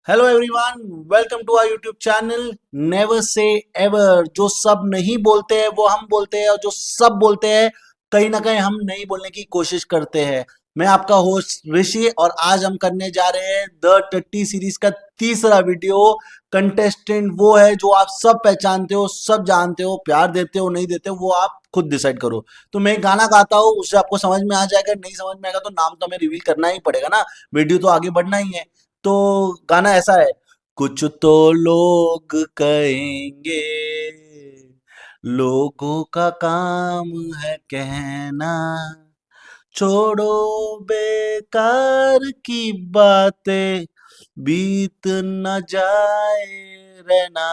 Hello everyone, welcome to our YouTube channel never say ever. जो सब नहीं बोलते हैं वो हम बोलते हैं, और जो सब बोलते हैं कहीं ना कहीं हम नहीं बोलने की कोशिश करते हैं। मैं आपका होस्ट ऋषि, और आज हम करने जा रहे हैं द टट्टी सीरीज का तीसरा वीडियो। कंटेस्टेंट वो है जो आप सब पहचानते हो, सब जानते हो, प्यार देते हो नहीं देते हो वो आप खुद डिसाइड करो। तो मैं एक गाना गाता हूँ, उससे आपको समझ में आ जाएगा। नहीं समझ में आएगा तो नाम तो हमें रिवील करना ही पड़ेगा ना, वीडियो तो आगे बढ़ना ही है। तो गाना ऐसा है। कुछ तो लोग कहेंगे, लोगों का काम है कहना, छोड़ो बेकार की बातें, बीत न जाए रहना।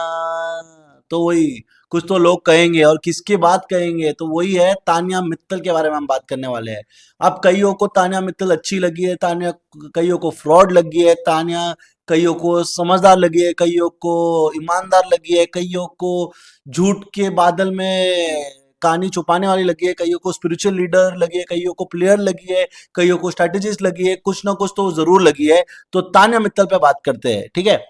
तो वही, कुछ तो लोग कहेंगे, और किसकी बात कहेंगे तो वही है, तानिया मित्तल के बारे में हम बात करने वाले हैं। अब कईयों को तानिया मित्तल अच्छी लगी है, तानिया कईयों को फ्रॉड लगी है, तानिया कईयों को समझदार लगी है, कईयों को ईमानदार लगी है, कईयों को झूठ के बादल में कहानी छुपाने वाली लगी है, कईयों को स्पिरिचुअल लीडर लगी है, कईयों को प्लेयर लगी है, कईयों को स्ट्रेटेजिस्ट लगी है, कुछ ना कुछ तो जरूर लगी है। तो तानिया मित्तल पे बात करते हैं, ठीक है।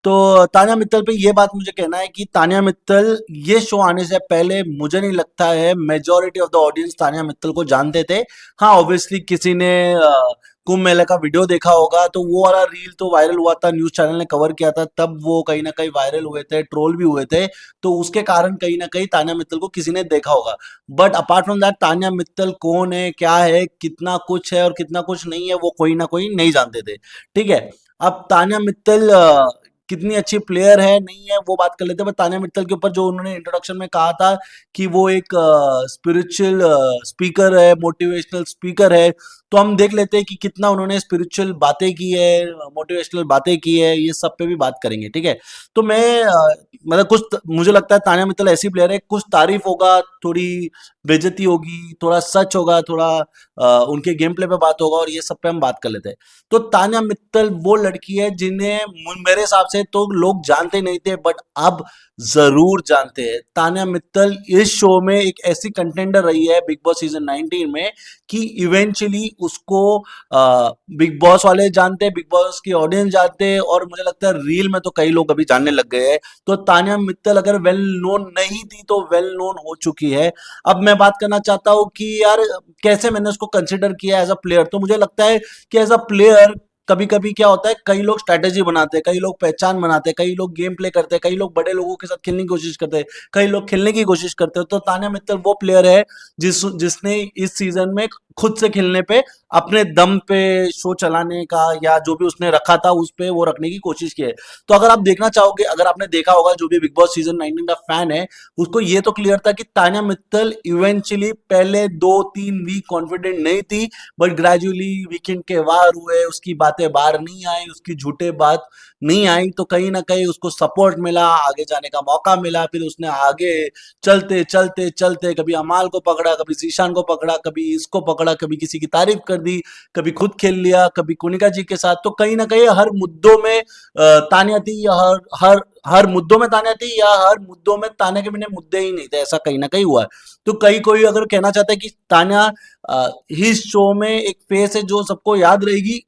तो तानिया मित्तल पे ये बात मुझे कहना है कि तानिया मित्तल, ये शो आने से पहले मुझे नहीं लगता है majority of the audience Tania Mittal को जानते थे। हाँ, ऑब्वियसली किसी ने कुंभ मेले का वीडियो देखा होगा, तो वो वाला रील तो वायरल हुआ था, न्यूज चैनल ने कवर किया था, तब वो कहीं ना कहीं वायरल हुए थे, ट्रोल भी हुए थे। तो उसके कारण कहीं ना कहीं तानिया मित्तल को किसी ने देखा होगा। But apart from that, Tania Mittal कौन है, क्या है, कितना कुछ है और कितना कुछ नहीं है, वो कोई ना कोई नहीं जानते थे, ठीक है। अब तानिया मित्तल कितनी अच्छी प्लेयर है नहीं है वो बात कर लेते हैं। बट तानिया मित्तल के ऊपर जो उन्होंने इंट्रोडक्शन में कहा था कि वो एक स्पिरिचुअल स्पीकर है, मोटिवेशनल स्पीकर है, तो हम देख लेते हैं कि कितना उन्होंने स्पिरिचुअल बातें की है, मोटिवेशनल बातें की है, ये सब पे भी बात करेंगे, ठीक है। तो मैं मतलब मुझे लगता है तानिया मित्तल ऐसी प्लेयर है, कुछ तारीफ होगा, थोड़ी बेइज्जती होगी, थोड़ा सच होगा, थोड़ा उनके गेम प्ले पे बात होगा, और ये सब पे हम बात कर लेते हैं। तो तान्या मित्तल वो लड़की है जिन्हें मेरे हिसाब से तो लोग जानते नहीं थे, बट अब जरूर जानते हैं। तान्या मित्तल इस शो में एक ऐसी कंटेंडर रही है बिग बॉस सीजन 19 में कि इवेंचुअली उसको बिग बॉस वाले जानते हैं, बिग बॉस की ऑडियंस जानते हैं, और मुझे लगता है रील में तो कई लोग अभी जानने लग गए हैं। तो तान्या मित्तल अगर वेल नोन नहीं थी तो वेल नोन हो चुकी है। अब मैं बात करना चाहता हूँ कि यार कैसे मैंने उसको कंसिडर किया एज अ प्लेयर। तो मुझे लगता है कि एज अ प्लेयर कभी कभी क्या होता है, कई लोग स्ट्रैटेजी बनाते हैं, कई लोग पहचान बनाते हैं, कई लोग गेम प्ले करते हैं, कई लोग बड़े लोगों के साथ खेलने की कोशिश करते हैं, कई लोग खेलने की कोशिश करते हैं। तो तान्या मित्तल वो प्लेयर है जिसने इस सीजन में खुद से खेलने पे, अपने दम पे शो चलाने का, या जो भी उसने रखा था उस पे वो रखने की कोशिश की है। तो अगर आप देखना चाहोगे, अगर आपने देखा होगा, जो भी बिग बॉस सीजन 19 का फैन है उसको ये तो क्लियर था कि तान्या मित्तल इवेंचुअली पहले 2-3 वीक कॉन्फिडेंट नहीं थी, बट ग्रेजुअली वीकेंड के वार हुए, उसकी बातें बाहर नहीं आई, उसकी झूठे बात नहीं आई, तो कहीं ना कहीं उसको सपोर्ट मिला, आगे जाने का मौका मिला। फिर उसने आगे चलते चलते चलते कभी अमाल को पकड़ा, कभी जीशान को पकड़ा, कभी इसको पकड़ा, कभी किसी की तारीफ कर दी, कभी खुद खेल लिया, कभी कुनिका जी के साथ। तो कहीं ना कहीं हर मुद्दों में तान्या थी, या हर हर हर मुद्दों में तान्या थी, या हर मुद्दों में तान्या के बिना मुद्दे ही नहीं थे, ऐसा कहीं ना कहीं हुआ है। तो कई कोई अगर कहना चाहता है कि तान्या इस शो में एक फेस है जो सबको याद रहेगी,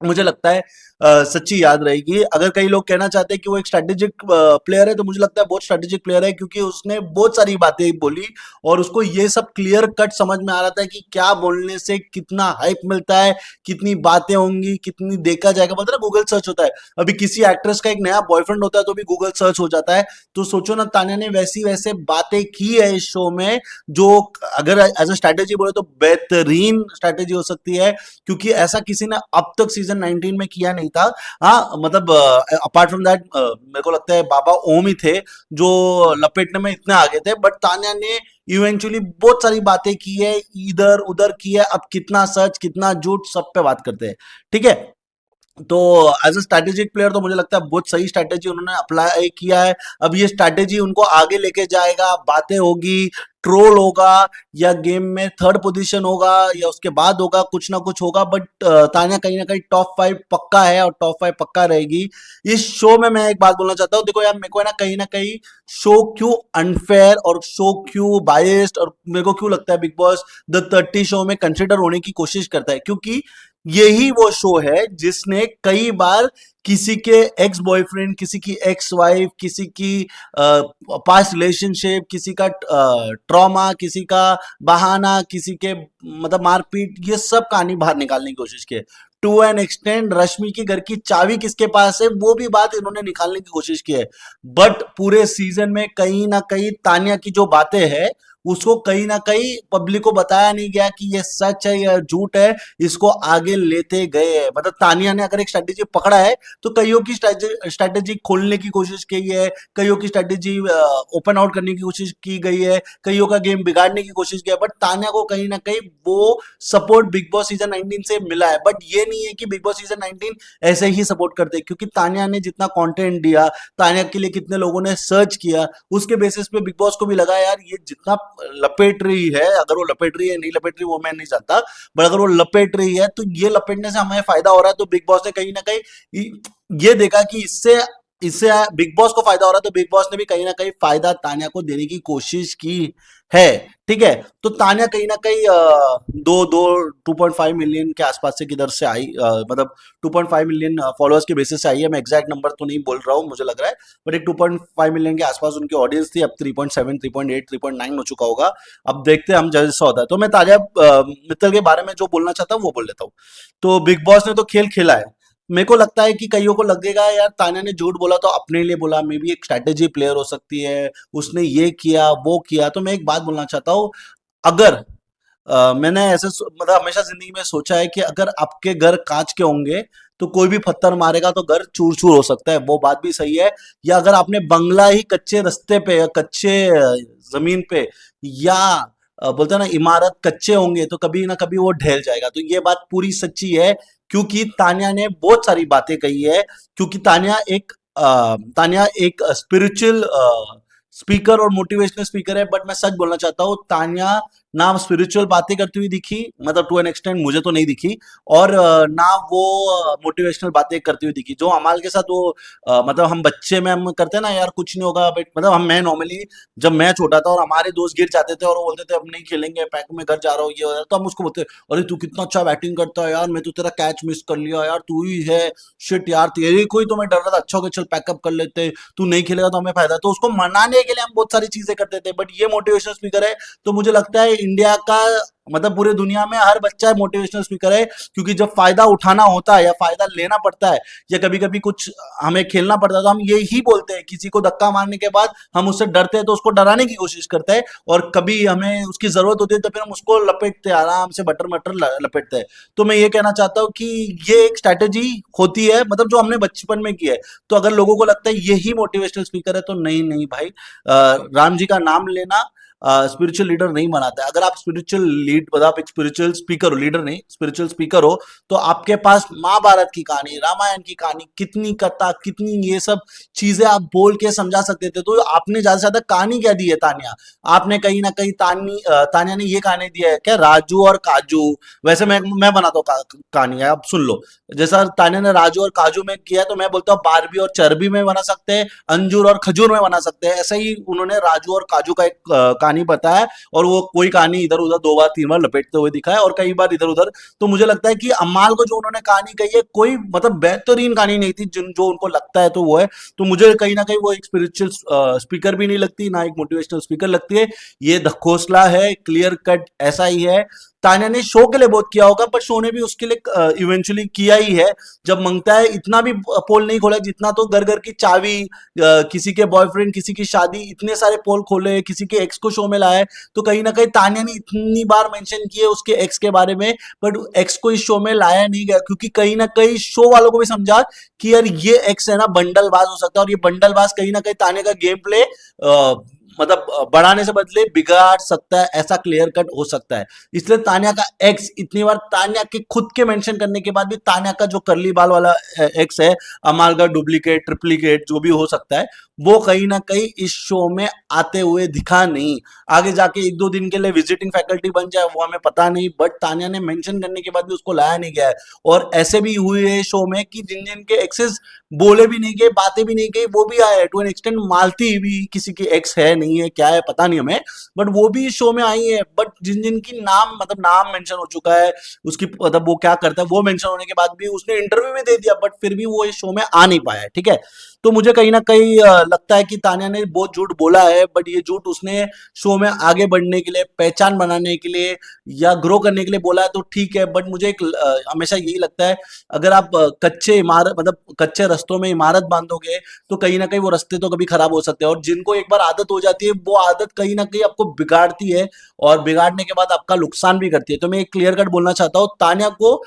मुझे लगता है सच्ची याद रहेगी। अगर कई लोग कहना चाहते हैं कि वो एक स्ट्रेटेजिक प्लेयर है, तो मुझे लगता है बहुत स्ट्रेटेजिक प्लेयर है, क्योंकि उसने बहुत सारी बातें बोली, और उसको ये सब क्लियर कट समझ में आ रहा था कि क्या बोलने से कितना हाइप मिलता है, कितनी बातें होंगी, कितनी देखा जाएगा। बोलते ना गूगल सर्च होता है, अभी किसी एक्ट्रेस का एक नया बॉयफ्रेंड होता है तो भी गूगल सर्च हो जाता है। तो सोचो ना, तान्या ने वैसी वैसे बातें की है इस शो में, जो अगर एज अ स्ट्रेटेजी बोले तो बेहतरीन स्ट्रेटेजी हो सकती है, क्योंकि ऐसा किसी ने अब तक सीजन 19 में किया नहीं था। हाँ, मतलब अपार्ट फ्रॉम दैट मेरे को लगता है बाबा ओम ही थे जो लपेटने में इतने आगे थे, बट तान्या ने इवेंचुअली बहुत सारी बातें की है, इधर उधर की है। अब कितना सच कितना झूठ सब पे बात करते हैं, ठीक है। तो एज अ स्ट्रैटेजिक प्लेयर तो मुझे लगता है बहुत सही स्ट्रैटेजी उन्होंने अप्लाई किया है। अब ये स्ट्रैटेजी उनको आगे लेके जाएगा, बातें होगी, ट्रोल होगा, या गेम में थर्ड पोजीशन होगा, या उसके बाद होगा, कुछ ना कुछ होगा, बट तान्या कहीं ना कहीं टॉप 5 पक्का है, और टॉप 5 पक्का रहेगी इस शो में। मैं एक बात बोलना चाहता हूँ, देखो यार, मेरे को है ना कहीं शो क्यों अनफेयर और शो क्यों बायस्ड, और मेरे को क्यों लगता है बिग बॉस द 30 शो में कंसिडर होने की कोशिश करता है, क्योंकि यही वो शो है जिसने कई बार किसी के एक्स बॉयफ्रेंड, किसी की एक्स वाइफ, किसी की पास्ट रिलेशनशिप, किसी का ट्रॉमा, किसी का बहाना, किसी के मतलब मारपीट, ये सब कहानी बाहर निकालने की कोशिश की है। टू एन एक्सटेंड रश्मि की घर की चाबी किसके पास है वो भी बात इन्होंने निकालने की कोशिश की है। बट पूरे सीजन में कहीं ना कहीं तानिया की जो बातें हैं उसको कहीं ना कहीं पब्लिक को बताया नहीं गया कि ये सच है या झूठ है। इसको आगे लेते गए हैं, मतलब तानिया ने अगर एक स्ट्रेटेजी पकड़ा है तो कईयों की स्ट्रेटेजी खोलने की कोशिश की है, कईयों की स्ट्रेटेजी ओपन आउट करने की कोशिश की गई है, कईयों का गेम बिगाड़ने की कोशिश किया, बट तानिया को कहीं ना कहीं वो सपोर्ट बिग बॉस सीजन 19 से मिला है। बट ये नहीं है कि बिग बॉस सीजन 19 ऐसे ही सपोर्ट करते, क्योंकि तानिया ने जितना कंटेंट दिया, तानिया के लिए कितने लोगों ने सर्च किया, उसके बेसिस पे बिग बॉस को भी लगा यार ये जितना लपेट रही है, अगर वो लपेट रही है नहीं लपेट रही वो मैं नहीं जानता, बट अगर वो लपेट रही है तो ये लपेटने से हमें फायदा हो रहा है। तो बिग बॉस ने कहीं ना कहीं ये देखा कि इससे इससे बिग बॉस को फायदा हो रहा है, तो बिग बॉस ने भी कहीं ना कहीं फायदा तानिया को देने की कोशिश की है। ठीक है, तो तानिया कहीं ना कहीं दो दो 2.5 मिलियन के आसपास से किधर से आई, मतलब 2.5 मिलियन फॉलोअर्स के बेसिस से आई है। मैं एग्जैक्ट नंबर तो नहीं बोल रहा हूँ, मुझे लग रहा है, बट एक 2.5 मिलियन के आसपास उनकी ऑडियंस थी। अब 3.7, 3.8, 3.9 हो चुका होगा। अब देखते हैं हम जैसा होता है। तो मैं ताजा मित्तल के बारे में जो बोलना चाहता हूँ वो बोल लेता हूँ। तो बिग बॉस ने तो खेल खेला है। मेरे को लगता है कि कईयों को लगेगा यार तान्या ने झूठ बोला तो अपने लिए बोला, मे बी एक स्ट्रैटेजी प्लेयर हो सकती है, उसने ये किया वो किया। तो मैं एक बात बोलना चाहता हूँ, अगर मैंने मतलब हमेशा जिंदगी में सोचा है कि अगर आपके घर कांच के होंगे तो कोई भी पत्थर मारेगा तो घर चूर चूर हो सकता है, वो बात भी सही है। या अगर आपने बंगला ही कच्चे रास्ते पे या कच्चे जमीन पे, या बोलते हैं ना इमारत कच्चे होंगे तो कभी ना कभी वो ढह जाएगा। तो ये बात पूरी सच्ची है, क्योंकि तान्या ने बहुत सारी बातें कही है। क्योंकि तान्या एक स्पिरिचुअल स्पीकर और मोटिवेशनल स्पीकर है। बट मैं सच बोलना चाहता हूँ, तान्या ना स्पिरिचुअल बातें करती हुई दिखी, मतलब टू एन एक्सटेंट मुझे तो नहीं दिखी, और ना वो मोटिवेशनल बातें करती हुई दिखी। जो अमाल के साथ वो मतलब हम बच्चे में हम करते हैं ना यार कुछ नहीं होगा बट, मतलब हम मैं नॉर्मली जब मैं छोटा था और हमारे दोस्त गिर जाते थे और वो बोलते थे अब नहीं खेलेंगे, पैक में घर जा रहा हूँ, ये हो रहा है, तो हम उसको बोलते अरे तू कितना अच्छा बैटिंग करता है यार, मैं तो तेरा कैच मिस कर लिया यार, तू ही है, शिट यार तेरे को ही तो मैं डर रहा था, अच्छा हो गया चल पैकअप कर लेते, तू नहीं खेलेगा तो हमें फायदा। तो उसको मनाने के लिए हम बहुत सारी चीजें करते थे। बट ये मोटिवेशनल स्पीकर है, तो मुझे लगता है इंडिया का मतलब पूरे दुनिया में हर बच्चा मोटिवेशनल स्पीकर है। क्योंकि जब फायदा उठाना होता है या फायदा लेना पड़ता है या कभी कभी कुछ हमें खेलना पड़ता है तो हम यही बोलते हैं, किसी को धक्का मारने के बाद हम उससे डरते हैं तो उसको डराने की कोशिश करते हैं, और कभी हमें उसकी जरूरत होती है तो फिर हम उसको लपेटते हैं, आराम से बटर मटर लपेटते हैं। तो मैं ये कहना चाहता हूँ कि ये एक स्ट्रैटेजी होती है, मतलब जो हमने बचपन में की है। तो अगर लोगों को लगता है यही मोटिवेशनल स्पीकर है तो नहीं नहीं भाई, राम जी का नाम लेना स्पिरिचुअल लीडर नहीं बनाता है। अगर आप स्पिरिचुअल लीड, मतलब आप एक स्पिरिचुअल स्पीकर हो, लीडर नहीं स्पिरिचुअल स्पीकर हो, तो आपके पास महाभारत की कहानी, रामायण की कहानी, कितनी कथा, कितनी ये सब चीजें आप बोल के समझा सकते थे। तो आपने ज्यादा से ज्यादा कहानी क्या दी है तानिया, आपने कहीं ना कहीं तानिया ने ये कहानी दिया है क्या, राजू और काजू। वैसे मैं बनाता हूँ कहानी, आप सुन लो। जैसा तानिया ने राजू और काजू में किया, तो मैं बोलता हूँ बारबी और चरबी में बना सकते हैं, अंजूर और खजूर में बना सकते हैं। ऐसा ही उन्होंने राजू और काजू का एक कहानी बताया, और वो कोई कहानी इधर उधर दो बार तीन बार लपेटते हुए दिखा है, और कई बार इधर उधर। तो मुझे लगता है कि अम्माल को जो उन्होंने कहानी कही है कोई मतलब बेहतरीन कहानी नहीं थी, जिन जो उनको लगता है तो वो है। तो मुझे कहीं ना कहीं वो एक स्पिरिचुअल स्पीकर भी नहीं लगती, ना एक मोटिवेशनल स्पीकर लगती है। ये दखोसला है, क्लियर कट ऐसा ही है। तान्या ने शो के लिए बहुत किया होगा, पर शो ने भी उसके लिए इवेंचुअली किया ही है। जब मांगता है इतना भी पोल नहीं खोला जितना, तो घर घर की चाबी, किसी के बॉयफ्रेंड, किसी की शादी, इतने सारे पोल खोले, किसी के एक्स को शो में लाए। तो कहीं ना कहीं तान्या ने इतनी बार मेंशन किए उसके एक्स के बारे में, बट एक्स को इस शो में लाया नहीं गया, क्योंकि कहीं ना कहीं शो वालों को भी समझा कि यार ये एक्स है ना बंडलबाज हो सकता है, और ये बंडलबाज कहीं ना कहीं तान्या का गेम प्ले मतलब बढ़ाने से बदले बिगाड़ सकता है, ऐसा क्लियर कट हो सकता है। इसलिए तान्या का एक्स इतनी बार, तान्या के खुद के मेंशन करने के बाद भी, तान्या का जो करली बाल वाला एक्स है, अमाल का डुप्लीकेट ट्रिप्लीकेट जो भी हो सकता है, वो कहीं ना कहीं इस शो में आते हुए दिखा नहीं। आगे जाके एक दो दिन के लिए विजिटिंग फैकल्टी बन जाए वो हमें पता नहीं, बट तान्या ने मेंशन करने के बाद भी उसको लाया नहीं गया है। और ऐसे भी हुए है शो में कि जिन जिन के एक्सेस बोले भी नहीं गए, बातें भी नहीं गई, वो भी आए टू एन एक्सटेंड। मालती भी किसी की एक्स है नहीं, नहीं है, क्या है पता नहीं हमें, बट वो भी इस शो में आई है। बट जिन जिनकी नाम मतलब नाम मेंशन हो चुका है, उसकी मतलब वो क्या करता है वो मेंशन होने के बाद भी उसने इंटरव्यू भी दे दिया, बट फिर भी वो इस शो में आ नहीं पाया है, ठीक है। तो मुझे कहीं ना कहीं लगता है कि तान्या ने बहुत झूठ बोला है, बट ये झूठ उसने शो में आगे बढ़ने के लिए, पहचान बनाने के लिए या ग्रो करने के लिए बोला है, तो ठीक है। बट मुझे एक हमेशा यही लगता है, अगर आप कच्चे इमारत मतलब कच्चे रस्तों में इमारत बांधोगे तो कहीं ना कहीं वो रास्ते तो कभी खराब हो सकते हैं, और जिनको एक बार आदत हो जाती है वो आदत कहीं ना कहीं आपको बिगाड़ती है, और बिगाड़ने के बाद आपका नुकसान भी करती है। तो मैं एक क्लियर कट बोलना चाहता हूँ, तान्या को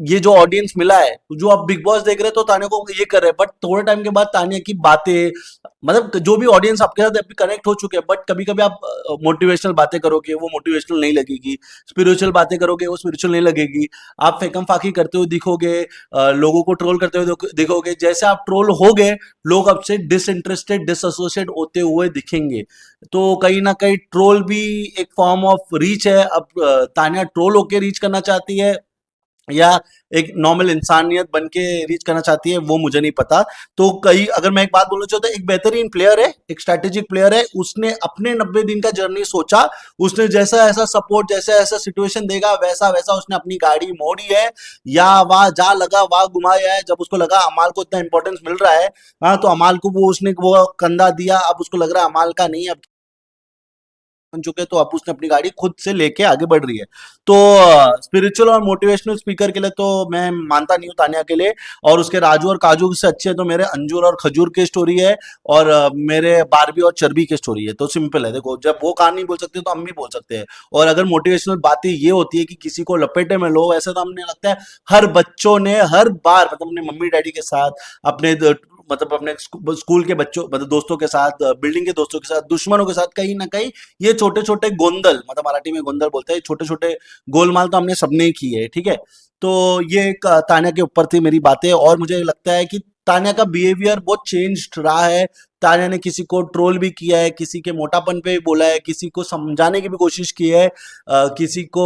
ये जो ऑडियंस मिला है, जो आप बिग बॉस देख रहे हैं तो तान्या को ये कर रहे हैं, बट थोड़े टाइम के बाद तान्या की बातें मतलब जो भी ऑडियंस आपके साथ अभी कनेक्ट हो चुके हैं, बट कभी कभी आप मोटिवेशनल बातें करोगे वो मोटिवेशनल नहीं लगेगी, स्पिरिचुअल बातें करोगे वो स्पिरिचुअल नहीं लगेगी, आप फेकम फाकी करते हुए दिखोगे, लोगों को ट्रोल करते हुए दिखोगे, जैसे आप ट्रोल हो गए लोग आपसे डिसइंटरेस्टेड डिसएसोसिएट होते हुए दिखेंगे। तो कहीं ना कहीं ट्रोल भी एक फॉर्म ऑफ रीच है। अब तान्या ट्रोल होके रीच करना चाहती है या एक नॉर्मल इंसानियत बन के रीच करना चाहती है, वो मुझे नहीं पता। तो कई अगर मैं एक बात बोलना चाहता हूँ, एक बेहतरीन प्लेयर है, एक स्ट्रैटेजिक प्लेयर है, उसने अपने 90 दिन का जर्नी सोचा, उसने जैसा ऐसा सपोर्ट जैसा ऐसा सिचुएशन देगा वैसा वैसा उसने अपनी गाड़ी मोड़ी है, या वहां जा लगा वहां घुमाया है। जब उसको लगा अमाल को इतना इंपॉर्टेंस मिल रहा है, हाँ, तो अमाल को वो उसने वो कंधा दिया, अब उसको लग रहा है अमाल का नहीं, अब बन चुके हैं, तो अब उसने अपनी गाड़ी खुद से लेके आगे बढ़ रही है। तो स्पिरिचुअल और मोटिवेशनल स्पीकर के लिए तो मैं मानता नहीं हूँ तान्या के लिए, और उसके राजू और काजू से अच्छे तो मेरे अंजूर और खजूर की स्टोरी है, और मेरे बारबी और चर्बी की स्टोरी है। तो सिंपल है, देखो जब वो कहानी बोल सकते हैं तो हम भी बोल सकते हैं। और अगर मोटिवेशनल बातें ये होती है कि किसी को लपेटे में लो, ऐसे तो हमने लगता है हर बच्चों ने हर बार मतलब अपने मम्मी डैडी के साथ, अपने मतलब अपने स्कूल के बच्चों मतलब दोस्तों के साथ, बिल्डिंग के दोस्तों के साथ, दुश्मनों के साथ, कहीं ना कहीं ये छोटे छोटे गोंदल मतलब मराठी में गोंदल बोलते हैं, छोटे छोटे गोलमाल तो हमने सबने ही किए है, ठीक है। तो ये एक तान्या के ऊपर थी मेरी बातें, और मुझे लगता है कि तान्या का बिहेवियर बहुत चेंज रहा है। तान्या ने किसी को ट्रोल भी किया है, किसी के मोटापन पे भी बोला है, किसी को समझाने की भी कोशिश की है, किसी को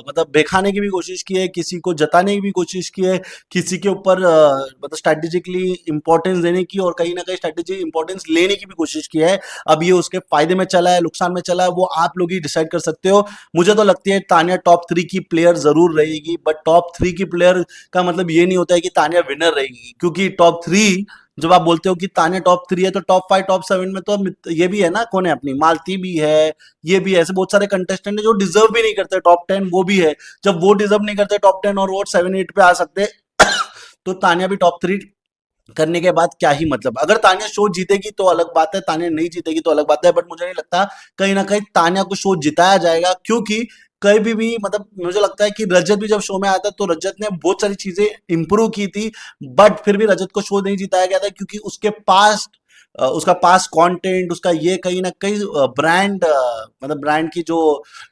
मतलब बेखाने की भी कोशिश की है, किसी को जताने की भी कोशिश की है, किसी के ऊपर मतलब स्ट्रेटेजिकली इंपॉर्टेंस देने की और कहीं ना कहीं स्ट्रेटेजी इंपॉर्टेंस लेने की भी कोशिश की है। अब ये उसके फायदे में चला है नुकसान में चला है वो आप लोग ही डिसाइड कर सकते हो। मुझे तो लगती है तान्या टॉप 3 की प्लेयर जरूर रहेगी, बट टॉप 3 की प्लेयर का मतलब ये नहीं होता है कि तान्या विनर रहेगी, क्योंकि टॉप 3 जब आप बोलते हो कि तान्या टॉप 3 है तो टॉप 5 टॉप 7 में तो ये भी है ना, कौन है अपनी मालती भी है, ये भी है, ऐसे बहुत सारे कंटेस्टेंट है जो डिजर्व भी नहीं करते टॉप 10, वो भी है। जब वो डिजर्व नहीं करते टॉप 10 और वो 7 8 पे आ सकते तो तान्या भी टॉप 3 करने के बाद क्या ही मतलब। अगर तान्या शो जीतेगी तो अलग बात है, तान्या नहीं जीतेगी तो अलग बात है, बट मुझे नहीं लगता कहीं ना कहीं तान्या को शो जिताया जाएगा, क्योंकि कहीं भी मतलब मुझे लगता है कि रजत भी जब शो में आया था तो रजत ने बहुत सारी चीजें इंप्रूव की थी, बट फिर भी रजत को शो नहीं जिताया गया था, क्योंकि उसके पास उसका पास कंटेंट उसका ये कहीं ना कहीं ब्रांड मतलब ब्रांड की जो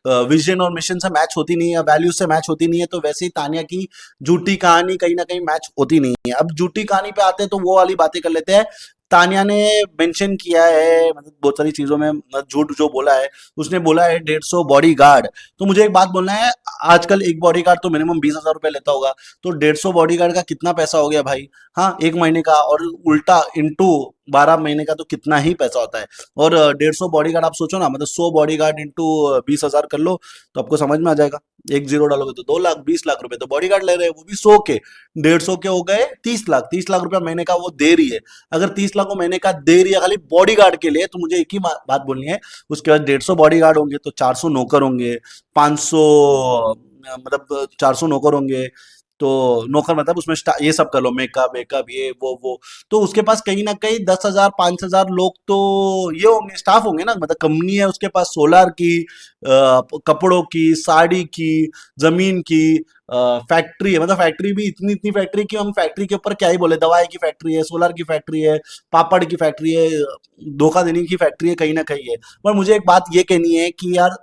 विजन और मिशन से मैच होती नहीं है, वैल्यूज से मैच होती नहीं है। तो वैसे ही तान्या की झूठी कहानी कहीं ना कहीं मैच होती नहीं है। अब झूठी कहानी पे आते हैं तो वो वाली बातें कर लेते हैं। तान्या ने मेंशन किया है मतलब बहुत सारी चीजों में मतलब झूठ जो बोला है, उसने बोला है 150 बॉडी गार्ड। तो मुझे एक बात बोलना है, आजकल एक बॉडी गार्ड तो मिनिमम 20,000 रुपए लेता होगा, तो 150 बॉडी गार्ड का कितना पैसा हो गया भाई। हाँ, एक महीने का, और उल्टा इंटू 12 महीने का तो कितना ही पैसा होता है। और 150 बॉडी गार्ड आप सोचो ना, मतलब 100 बॉडी गार्ड इंटू 20,000 कर लो तो आपको समझ में आ जाएगा। एक जीरो डालोगे तो 2 लाख, 20 लाख रुपए तो बॉडी गार्ड ले रहे हैं, वो भी 100 के। 150 के हो गए 30 लाख, 30 लाख रुपया महीने का वो दे रही है। अगर 30 लाख वो महीने का दे रही है खाली बॉडी गार्ड के लिए, तो मुझे एक ही बात बोलनी है, उसके बाद 150 बॉडी गार्ड होंगे तो 400 नौकर होंगे, 500 मतलब 400 नौकर होंगे। तो नौकर मतलब उसमें ये सब कर लो, मेकअप वेकअप ये वो, तो उसके पास कहीं ना कहीं 10,000 5,000 लोग तो ये होंगे, स्टाफ होंगे ना, मतलब कंपनी है उसके पास, सोलार की, कपड़ों की, साड़ी की, जमीन की, फैक्ट्री है, मतलब फैक्ट्री भी इतनी इतनी फैक्ट्री की हम फैक्ट्री के ऊपर क्या ही बोले, दवाई की फैक्ट्री है, सोलर की फैक्ट्री है, पापड़ की फैक्ट्री है, धोखा देने की फैक्ट्री है, कहीं ना कहीं है। पर मुझे एक बात ये कहनी है कि यार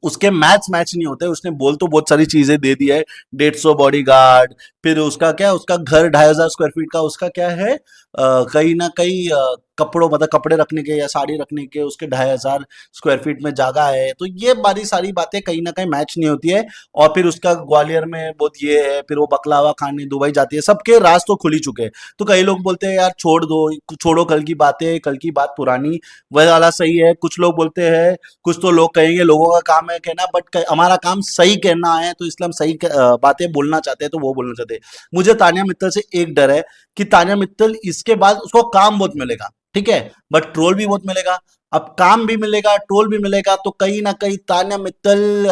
उसके मैच मैच नहीं होते, उसने बोल तो बहुत सारी चीजें दे दी है, 150 बॉडी गार्ड, फिर उसका क्या है, उसका घर 2500 स्क्वायर फीट का उसका क्या है, कहीं ना कहीं कपड़ों मतलब कपड़े रखने के या साड़ी रखने के उसके 2500 स्क्वायर फीट में जगह है। तो ये बारी सारी बातें कहीं ना कहीं मैच नहीं होती है। और फिर उसका ग्वालियर में बहुत ये है, फिर वो बकलावा खाने दुबई जाती है, सबके राज तो खुल ही चुके हैं। तो कई लोग बोलते हैं यार छोड़ दो, छोड़ो कल की बातें, कल की बात पुरानी, वह वाला सही है। कुछ लोग बोलते हैं, कुछ तो लोग कहेंगे लोगों का काम है कहना, बट हमारा काम सही कहना है, तो इसलिए हम सही बातें बोलना चाहते हैं, तो वो बोलना चाहते हैं। मुझे तानिया मित्तल से एक डर है कि तानिया मित्तल इसके बाद उसको काम बहुत मिलेगा, ठीक है, बट ट्रोल भी बहुत मिलेगा। अब काम भी मिलेगा, ट्रोल भी मिलेगा, तो कहीं ना कहीं तान्या मित्तल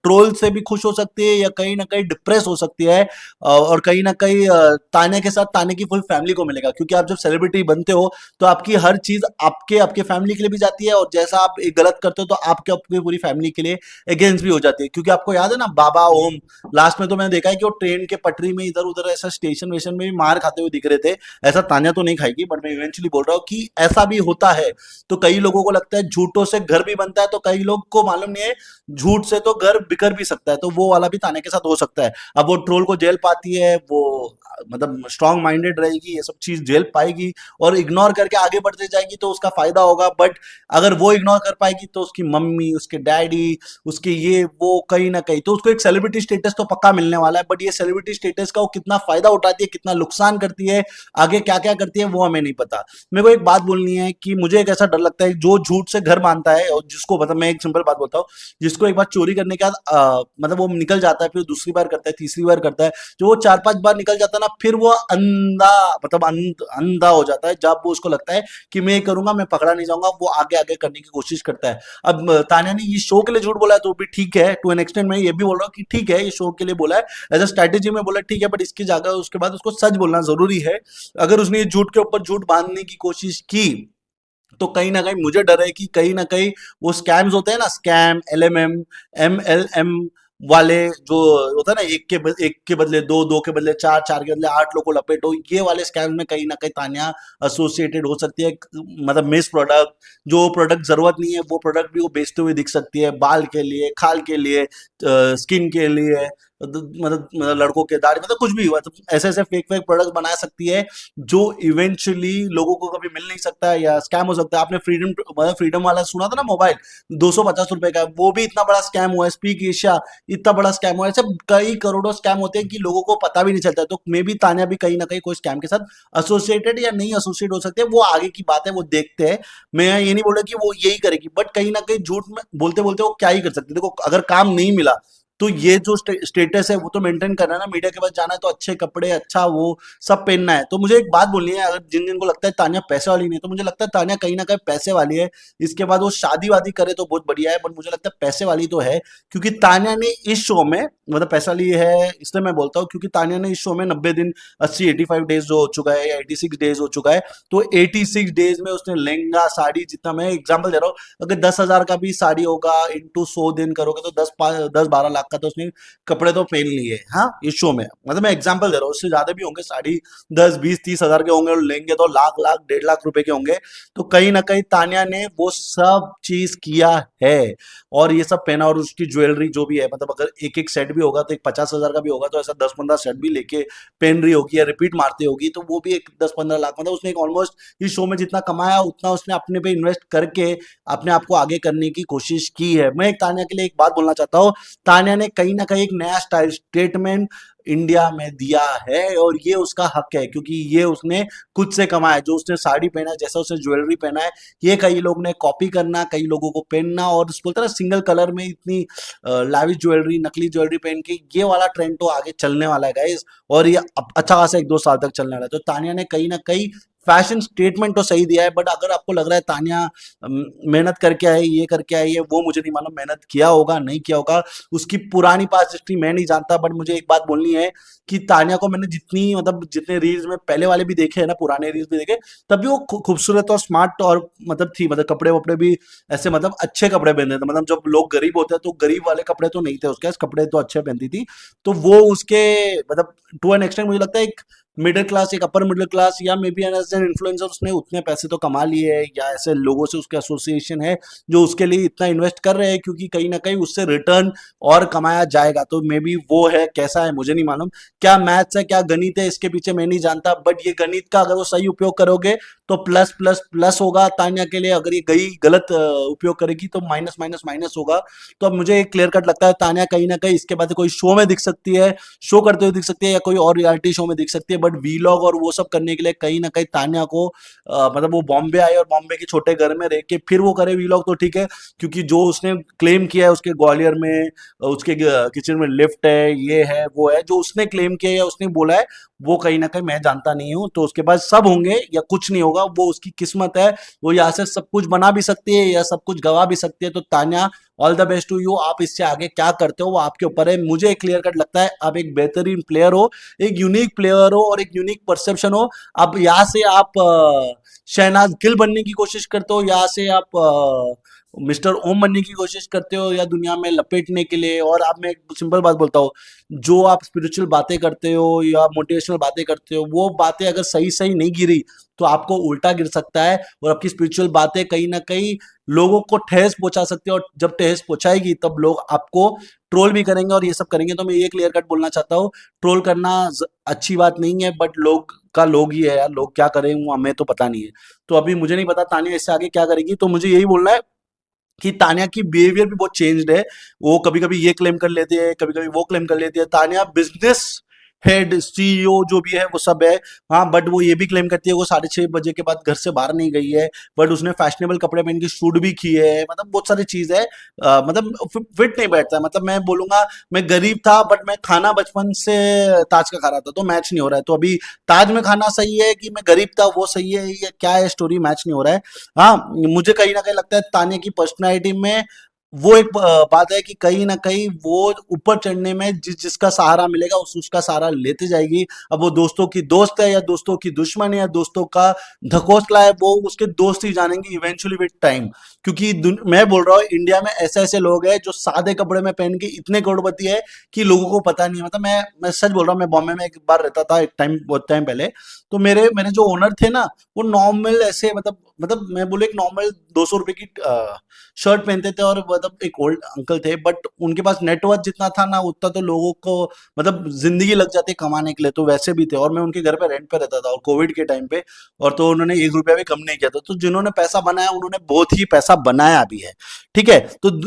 ट्रोल से भी खुश हो सकती है या कहीं ना कहीं डिप्रेस हो सकती है। और कहीं ना कहीं तान्या के साथ तान्या की फुल फैमिली को मिलेगा, क्योंकि आप जब सेलिब्रिटी बनते हो तो आपकी हर चीज आपके आपके फैमिली के लिए भी जाती है, और जैसा आप एक गलत करते हो तो आपके आपकी पूरी फैमिली के लिए अगेंस्ट भी हो जाती है। क्योंकि आपको याद है ना बाबा ओम, लास्ट में तो मैंने देखा है कि वो ट्रेन के पटरी में इधर उधर ऐसा स्टेशन वेशन में भी मार खाते हुए दिख रहे थे। ऐसा तान्या तो नहीं खाएगी, बट मैं इवेंचुअली बोल रहा हूँ कि ऐसा भी होता है। तो कई लोगों को लगता है झूठों से घर भी बनता है, तो कई लोग को मालूम नहीं है झूठ से तो घर बिखर भी सकता है। तो वो वाला भी तान्या के साथ हो सकता है। अब वो ट्रोल को जेल पाती है, वो मतलब स्ट्रांग माइंडेड रहेगी, ये सब चीज झेल पाएगी और इग्नोर करके आगे बढ़ते जाएगी, तो उसका फायदा होगा। बट अगर वो इग्नोर कर पाएगी तो उसकी मम्मी, उसके डैडी, उसके ये वो कहीं ना कहीं तो उसको एक सेलिब्रिटी स्टेटस तो पक्का मिलने वाला है। बट ये सेलिब्रिटी स्टेटस का वो कितना फायदा उठाती है, कितना नुकसान करती है, आगे क्या क्या करती है, वो हमें नहीं पता। मेरे को एक बात बोलनी है कि मुझे एक ऐसा डर लगता है जो झूठ से घर बांधता है, और जिसको मतलब मैं एक सिंपल बात बोलता हूँ, जिसको एक बार चोरी करने के बाद मतलब वो निकल जाता है, फिर दूसरी बार करता है, तीसरी बार करता है, जो वो 4-5 बार निकल जाता है ना, फिर वो अंधा मतलब अंधा हो जाता है। जब वो उसको लगता है कि मैं ये करूंगा मैं पकड़ा नहीं जाऊंगा, वो आगे आगे करने की कोशिश करता है। अब तान्या ने ये शो के लिए झूठ बोला है तो भी ठीक है, टू एन एक्सटेंड मैं ये भी बोल रहा हूँ कि ठीक है ये शो के लिए बोला है, एज अ स्ट्रैटेजी में बोला ठीक है, बट इसकी जगह उसके बाद उसको सच बोलना जरूरी है। अगर उसने ये झूठ के ऊपर झूठ बांधने की कोशिश की, तो कहीं ना कहीं मुझे डर है कि कहीं ना कहीं वो स्कैम्स होते हैं ना, स्कैम, LMM, MLM वाले जो होता है ना, एक के बदले दो, दो के बदले चार, चार के बदले 8 लोग को लपेटो, ये वाले स्कैम्स में कहीं ना कहीं तान्या एसोसिएटेड हो सकती है। मतलब मिस प्रोडक्ट, जो प्रोडक्ट जरूरत नहीं है वो प्रोडक्ट भी वो बेचते हुए दिख सकती है, बाल के लिए, खाल के लिए, स्किन के लिए, मतलब लड़कों के दाढ़ी, मतलब कुछ भी, मतलब ऐसे ऐसे फेक फेक प्रोडक्ट बना सकती है जो इवेंचुअली लोगों को कभी मिल नहीं सकता है या स्कैम हो सकता है। आपने फ्रीडम मतलब फ्रीडम वाला सुना था ना, मोबाइल 250 रुपए का, वो भी इतना बड़ा स्कैम हुआ है। स्पीक एशिया इतना बड़ा स्कैम हुआ है। ऐसे कई करोड़ों स्कैम होते हैं कि लोगों को पता भी नहीं चलता है। तो मे भी तान्या भी कहीं ना कहीं कोई स्कैम के साथ एसोसिएटेड या नहीं एसोसिएट हो सकते हैं, वो आगे की बात है, वो देखते हैं। मैं ये नहीं बोल रहा कि वो यही करेगी, बट कहीं ना कहीं झूठ में बोलते बोलते वो क्या ही कर सकती है। देखो अगर काम नहीं मिला तो ये जो स्टेटस है वो तो मेंटेन करना है ना, मीडिया के पास जाना है तो अच्छे कपड़े, अच्छा वो सब पहनना है। तो मुझे एक बात बोलनी है, अगर जिन जिन को लगता है तान्या पैसे वाली नहीं है, तो मुझे लगता है तान्या कहीं ना कहीं पैसे वाली है। इसके बाद वो शादी वादी करे तो बहुत बढ़िया है, बट मुझे लगता है पैसे वाली तो है। क्योंकि तान्या ने इस शो में मतलब पैसा ली है, इसलिए मैं बोलता हूँ क्योंकि तान्या ने इस शो में 90 दिन, 80-85 डेज जो हो चुका है या 86 डेज हो चुका है, तो 86 डेज में उसने लहंगा साड़ी, जितना मैं एग्जाम्पल दे रहा हूँ, अगर 10,000 का भी साड़ी होगा इंटू 100 दिन करोगे तो 10-12 लाख का तो उसने कपड़े तो पहन लिए। हाँ इस शो में मतलब मैं एग्जाम्पल दे रहा हूँ, उससे ज्यादा भी होंगे, साड़ी 10-20-30 हजार के होंगे और लहंगे तो लाख लाख 1.5 लाख रुपए के होंगे। तो कहीं ना कहीं तान्या ने वो सब चीज किया है, और ये सब पहना, और उसकी ज्वेलरी जो भी है, मतलब अगर एक एक सेट भी होगा तो एक 50,000 का भी होगा, तो ऐसा 10-15 सेट भी लेके पहन रही होगी या रिपीट मारती होगी, तो वो भी एक 10-15 लाख, मतलब उसने एक ऑलमोस्ट इस शो में जितना कमाया उतना उसने अपने पे इन्वेस्ट करके अपने आप को आगे करने की कोशिश की है। मैं एक तान्या के लिए एक बात बोलना चाहता हूँ, तान्या ने कहीं ना कहीं एक नया स्टाइल स्टेटमेंट इंडिया में दिया है, और ये उसका हक है, क्योंकि ये उसने खुद से कमाया है। जो उसने साड़ी पहना है, जैसा उसने ज्वेलरी पहना है, ये कई लोग ने कॉपी करना, कई लोगों को पहनना, और बोलते हैं ना सिंगल कलर में इतनी लाविश ज्वेलरी, नकली ज्वेलरी पहन के, ये वाला ट्रेंड तो आगे चलने वाला है गाइस, और ये अच्छा खासा 1-2 साल तक चलने वाला है। तो तान्या ने कहीं ना कहीं फैशन स्टेटमेंट तो सही दिया है, बट अगर आपको लग रहा है तान्या मेहनत करके आई, ये करके आई है, वो मुझे नहीं मालूम मेहनत किया होगा नहीं किया होगा, उसकी पुरानी पास्ट हिस्ट्री मैं नहीं जानता। बट मुझे एक बात बोलनी है कि तान्या को मैंने जितनी मतलब जितने रील्स में पहले वाले भी देखे हैं ना, पुराने रील्स भी देखे, तब भी वो खूबसूरत और स्मार्ट और मतलब थी, मतलब कपड़े वपड़े भी ऐसे मतलब अच्छे कपड़े पहनते थे। मतलब जब लोग गरीब होते हैं तो गरीब वाले कपड़े तो नहीं थे उसके पास, कपड़े तो अच्छे पहनती थी। तो वो उसके मतलब टू एन एक्सटेंट मुझे लगता है एक मिडिल क्लास, एक अपर मिडिल क्लास, या maybe as an influencer उसने उतने पैसे तो कमा लिए है, या ऐसे लोगों से उसके एसोसिएशन है जो उसके लिए इतना इन्वेस्ट कर रहे हैं, क्योंकि कहीं ना कहीं उससे रिटर्न और कमाया जाएगा। तो मे बी वो है, कैसा है मुझे नहीं मालूम, क्या मैथ्स है क्या गणित है इसके पीछे मैं नहीं जानता, बट ये गणित का अगर वो सही उपयोग करोगे तो प्लस प्लस प्लस होगा तान्या के लिए, अगर ये गई गलत उपयोग करेगी तो माइनस माइनस माइनस होगा। तो अब मुझे क्लियर कट लगता है तान्या कहीं ना कहीं इसके बाद कोई शो में दिख सकती है, शो करते हुए दिख सकती है, या कोई और रियलिटी शो में दिख सकती है, बट वीलॉग और वो सब करने के लिए कहीं ना कहीं तान्या को मतलब वो बॉम्बे आए और बॉम्बे के छोटे घर में रह के फिर वो करे वीलॉग तो ठीक है, क्योंकि जो उसने क्लेम किया है उसके ग्वालियर में उसके किचन में लिफ्ट है, ये है वो है, जो उसने क्लेम किया है या उसने बोला है, वो कहीं ना कहीं मैं जानता नहीं हूँ। तो उसके बाद सब होंगे या कुछ नहीं होगा, वो उसकी किस्मत है, वो यहाँ से सब कुछ बना भी सकती है या सब कुछ गवा भी सकती है। तो Tanya, all the best to you, आप इससे आगे क्या करते हो वो आपके ऊपर है। मुझे क्लियर कट लगता है आप एक बेहतरीन प्लेयर हो, एक यूनिक प्लेयर हो और एक यूनिक परसेप्शन हो। अब यहाँ से आप शहनाज गिल बनने की कोशिश करते हो, यहाँ से आप मिस्टर ओम बनने की कोशिश करते हो, या दुनिया में लपेटने के लिए। और आप, मैं एक सिंपल बात बोलता हूँ, जो आप स्पिरिचुअल बातें करते हो या मोटिवेशनल बातें करते हो, वो बातें अगर सही सही नहीं गिरी तो आपको उल्टा गिर सकता है, और आपकी स्पिरिचुअल बातें कहीं ना कहीं लोगों को ठेस पहुंचा सकती है, और जब ठेस पहुंचाएगी तब लोग आपको ट्रोल भी करेंगे और ये सब करेंगे। तो मैं ये क्लियर कट बोलना चाहता हूँ, ट्रोल करना अच्छी बात नहीं है, बट लोग का लोग ही है यार, लोग क्या करें वो हमें तो पता नहीं है। तो अभी मुझे नहीं पता तानिया इससे आगे क्या करेगी, तो मुझे यही बोलना है कि तान्या की बिहेवियर भी बहुत चेंज्ड है। वो कभी कभी ये क्लेम कर लेती है, कभी कभी वो क्लेम कर लेती है। तान्या बिजनेस हेड, सीईओ जो भी है वो सब है, हाँ, बट वो ये भी क्लेम करती है वो 6:30 बजे के बाद घर से बाहर नहीं गई है, बट उसने फैशनेबल कपड़े पहन के शूट भी किए है। मतलब बहुत सारी चीज है, मतलब फिट नहीं बैठता है। मतलब मैं बोलूंगा, मैं गरीब था बट मैं खाना बचपन से ताज का खा रहा था, तो मैच नहीं हो रहा है। तो अभी ताज में खाना सही है कि मैं गरीब था वो सही है, या क्या है स्टोरी, मैच नहीं हो रहा है। हाँ, मुझे कहीं ना कहीं लगता है तान्या की पर्सनैलिटी में वो एक बात है कि कहीं ना कहीं वो ऊपर चढ़ने में जिसका सहारा मिलेगा उसका सहारा लेते जाएगी। अब वो दोस्तों की दोस्त है या दोस्तों की दुश्मन है या दोस्तों का धकोसला है, वो उसके दोस्त ही जानेंगे इवेंचुअली विद टाइम। क्योंकि मैं बोल रहा हूँ इंडिया में ऐसे ऐसे लोग हैं जो सादे कपड़े में पहन के इतने करोड़पति है कि लोगों को पता नहीं है। मतलब मैं सच बोल रहा हूँ, मैं बॉम्बे में एक बार रहता था, एक टाइम, बहुत टाइम पहले। तो मेरे मेरे जो ओनर थे ना, वो नॉर्मल ऐसे, मतलब मैं बोले एक नॉर्मल 200 रुपए की शर्ट पहनते थे, और मतलब एक ओल्ड अंकल थे, बट उनके पास नेटवर्थ जितना था ना उतना तो लोगों को मतलब जिंदगी लग जाती है कमाने के लिए, तो वैसे भी थे। और मैं उनके घर पे रेंट पे रहता था और कोविड के टाइम पे, और तो उन्होंने 1 रुपया भी कम नहीं किया था। तो जिन्होंने पैसा बनाया उन्होंने बहुत ही पैसा बनाया भी है, ठीक है। तो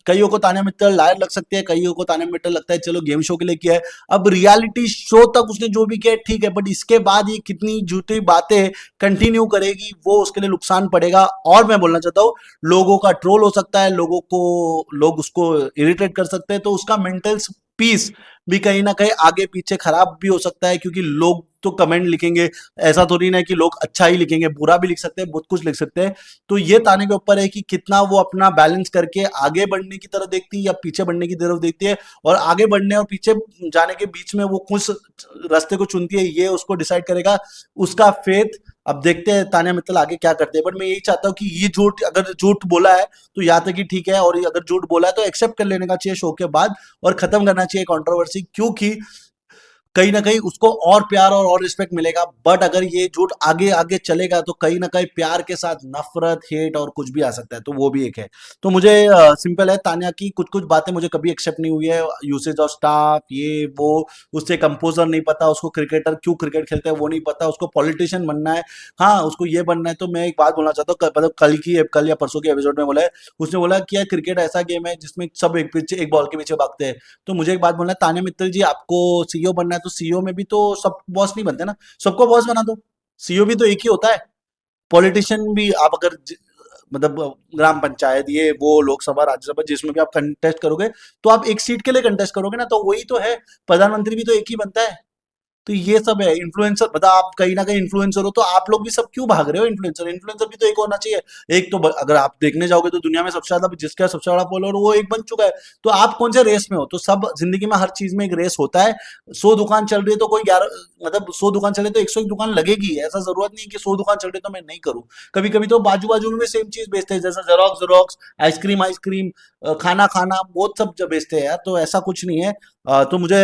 कईयों को तान्या मित्तल लायक लग सकते हैं, कईयों को तान्या मित्तल लगता है चलो गेम शो के लिए किया है। अब रियलिटी शो तक उसने जो भी किया है ठीक है, बट इसके बाद ये कितनी झूठी बातें कंटिन्यू करेगी वो उसके लिए नुकसान पड़ेगा। और मैं बोलना चाहता हूँ, लोगों का ट्रोल हो सकता है, लोग उसको इरिटेट कर सकते हैं, तो उसका मेंटल पीस भी कहीं ना कहीं आगे पीछे खराब भी हो सकता है, क्योंकि लोग तो कमेंट लिखेंगे, ऐसा थोड़ी ना है कि लोग अच्छा ही लिखेंगे, बुरा भी लिख सकते हैं, बहुत कुछ लिख सकते हैं। तो ये ताने के ऊपर है कि कितना वो अपना बैलेंस करके आगे बढ़ने की तरफ देखती है या पीछे बढ़ने की तरफ देखती है, और आगे बढ़ने और पीछे जाने के बीच में वो कुछ रास्ते को चुनती है, ये उसको डिसाइड करेगा उसका फेथ। अब देखते हैं तान्या मित्तल आगे क्या करते हैं, बट मैं यही चाहता हूँ कि ये झूठ, अगर झूठ बोला है तो यहाँ तक ही ठीक है, और अगर झूठ बोला है तो एक्सेप्ट कर लेने का चाहिए शो के बाद, और खत्म करना चाहिए कंट्रोवर्सी, क्योंकि कहीं ना कहीं उसको और प्यार और रिस्पेक्ट मिलेगा। बट अगर ये झूठ आगे आगे चलेगा तो कहीं ना कहीं प्यार के साथ नफरत, हेट और कुछ भी आ सकता है, तो वो भी एक है। तो मुझे सिंपल है, तान्या की कुछ कुछ बातें मुझे कभी एक्सेप्ट नहीं हुई है, यूसेज ऑफ स्टाफ, ये वो, उससे कंपोजर नहीं पता, उसको क्रिकेटर क्यों क्रिकेट खेलते हैं वो नहीं पता, उसको पॉलिटिशियन बनना है, हाँ उसको ये बनना है। तो मैं एक बात बोलना चाहता हूँ, मतलब कल या परसों के एपिसोड में बोला है, उसने बोला कि यार क्रिकेट ऐसा गेम है जिसमें सब एक बॉल के पीछे भागते हैं। तो मुझे एक बात बोलना है, तान्या मित्तल जी, आपको सीईओ बनना है तो सीईओ में भी तो सब बॉस नहीं बनते ना, सबको बॉस बना दो। सीईओ भी तो एक ही होता है। पॉलिटिशियन भी आप अगर मतलब ग्राम पंचायत, ये वो, लोकसभा, राज्यसभा, जिसमें भी आप कंटेस्ट करोगे तो आप एक सीट के लिए कंटेस्ट करोगे ना, तो वही तो है। प्रधानमंत्री भी तो एक ही बनता है। तो ये सब है इन्फ्लुएंसर, बता आप कहीं ना कहीं इन्फ्लुएंसर हो, तो आप लोग भी सब क्यों भाग रहे हो इन्फ्लुएंसर, इन्फ्लुएंसर भी तो एक होना चाहिए। एक तो अगर आप देखने जाओगे तो दुनिया में सबसे ज्यादा जिसका सबसे बड़ा फॉलोअर वो एक बन चुका है। तो आप कौन से रेस में हो? तो सब जिंदगी में हर चीज में एक रेस होता है। 100 दुकान चल रही है तो कोई 11, मतलब 100 दुकान चले तो 101 दुकान लगेगी, ऐसा जरूरत नहीं है कि 100 दुकान चल रही है तो मैं नहीं करूँ। कभी कभी तो बाजू बाजू में सेम चीज बेचते हैं, जैसे जेरोक्स जेरोक्स, आइसक्रीम आइसक्रीम, खाना खाना, बहुत सब जब बेचते हैं यार, तो ऐसा कुछ नहीं है। तो मुझे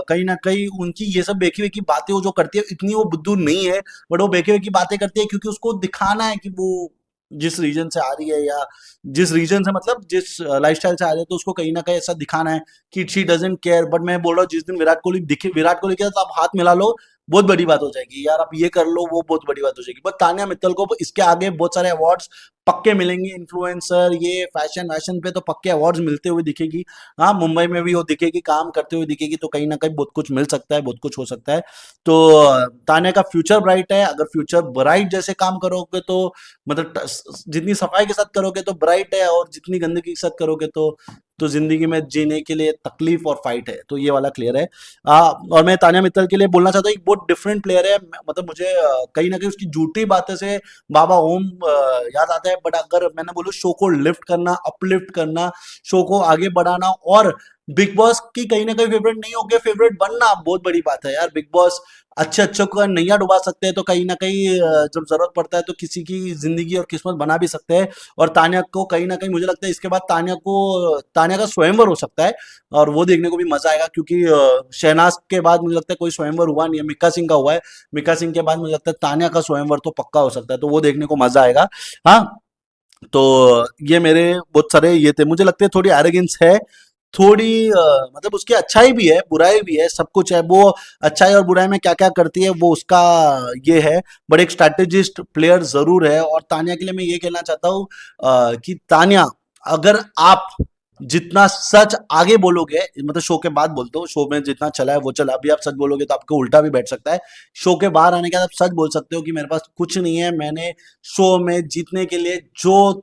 कहीं ना कहीं उनकी ये सब बेकी बेकी बातें वो जो करती है, इतनी वो बुद्धू नहीं है, बट वो बेकी बेकी बातें करती है क्योंकि उसको दिखाना है कि वो जिस रीजन से आ रही है, या जिस रीजन से मतलब जिस लाइफस्टाइल से आ रही है, तो उसको कहीं ना कहीं ऐसा दिखाना है कि शी डजंट केयर। बट मैं बोल रहा हूँ, जिस दिन विराट कोहली दिखे, विराट कोहली के साथ आप हाथ मिला लो, बहुत बड़ी बात हो जाएगी यार, आप ये कर लो, वो बहुत बड़ी बात हो जाएगी। बट तान्या मित्तल को इसके आगे बहुत सारे अवार्ड्स पक्के मिलेंगे, इन्फ्लुएंसर, ये फैशन वैशन पे तो पक्के अवार्ड्स मिलते हुए दिखेगी। हाँ, मुंबई में भी वो दिखेगी, काम करते हुए दिखेगी, तो कहीं ना कहीं बहुत कुछ मिल सकता है, बहुत कुछ हो सकता है। तो तान्या का फ्यूचर ब्राइट है। अगर फ्यूचर ब्राइट जैसे काम करोगे तो मतलब जितनी सफाई के साथ करोगे तो ब्राइट है, और जितनी गंदगी के साथ करोगे तो जिंदगी में जीने के लिए तकलीफ और फाइट है। तो ये वाला क्लियर है। और मैं तान्या मित्तल के लिए बोलना चाहता हूँ, एक बहुत डिफरेंट प्लेयर है। मतलब मुझे कहीं ना कहीं उसकी झूठी बातें से बाबा ओम याद आता है। बट अगर मैंने बोलूँ शो को लिफ्ट करना, अपलिफ्ट करना, शो को आगे बढ़ाना, और बिग बॉस की कहीं ना कहीं फेवरेट नहीं होगे, फेवरेट बनना बहुत बड़ी बात है यार। बिग बॉस अच्छे अच्छे को नैया डुबा सकते हैं, तो कहीं ना कहीं जब जरूरत पड़ता है तो किसी की जिंदगी और किस्मत बना भी सकते हैं। और तान्या को कहीं ना कहीं मुझे लगता है इसके बाद तान्या का स्वयंवर हो सकता है, और वो देखने को भी मजा आएगा, क्योंकि शहनाज के बाद मुझे लगता है कोई स्वयंवर हुआ नहीं है, मिक्का सिंह का हुआ है। मिक्का सिंह के बाद मुझे लगता है तान्या का स्वयंवर तो पक्का हो सकता है, तो वो देखने को मजा आएगा। हाँ, तो ये मेरे बहुत सारे ये थे। मुझे लगता है थोड़ी एरोगेंस है, थोड़ी मतलब उसकी अच्छाई भी है, बुराई भी है, सब कुछ है। वो अच्छाई और बुराई में क्या क्या करती है वो उसका ये है। बट एक स्ट्रैटेजिस्ट प्लेयर जरूर है। और तान्या के लिए मैं ये कहना चाहता हूँ कि तान्या, अगर आप जितना सच आगे बोलोगे, मतलब शो के बाद बोलते हो, शो में जितना चला है वो चला, अभी आप सच बोलोगे तो आपको उल्टा भी बैठ सकता है। शो के बाहर आने के बाद आप सच बोल सकते हो कि मेरे पास कुछ नहीं है, मैंने शो में जीतने के लिए जो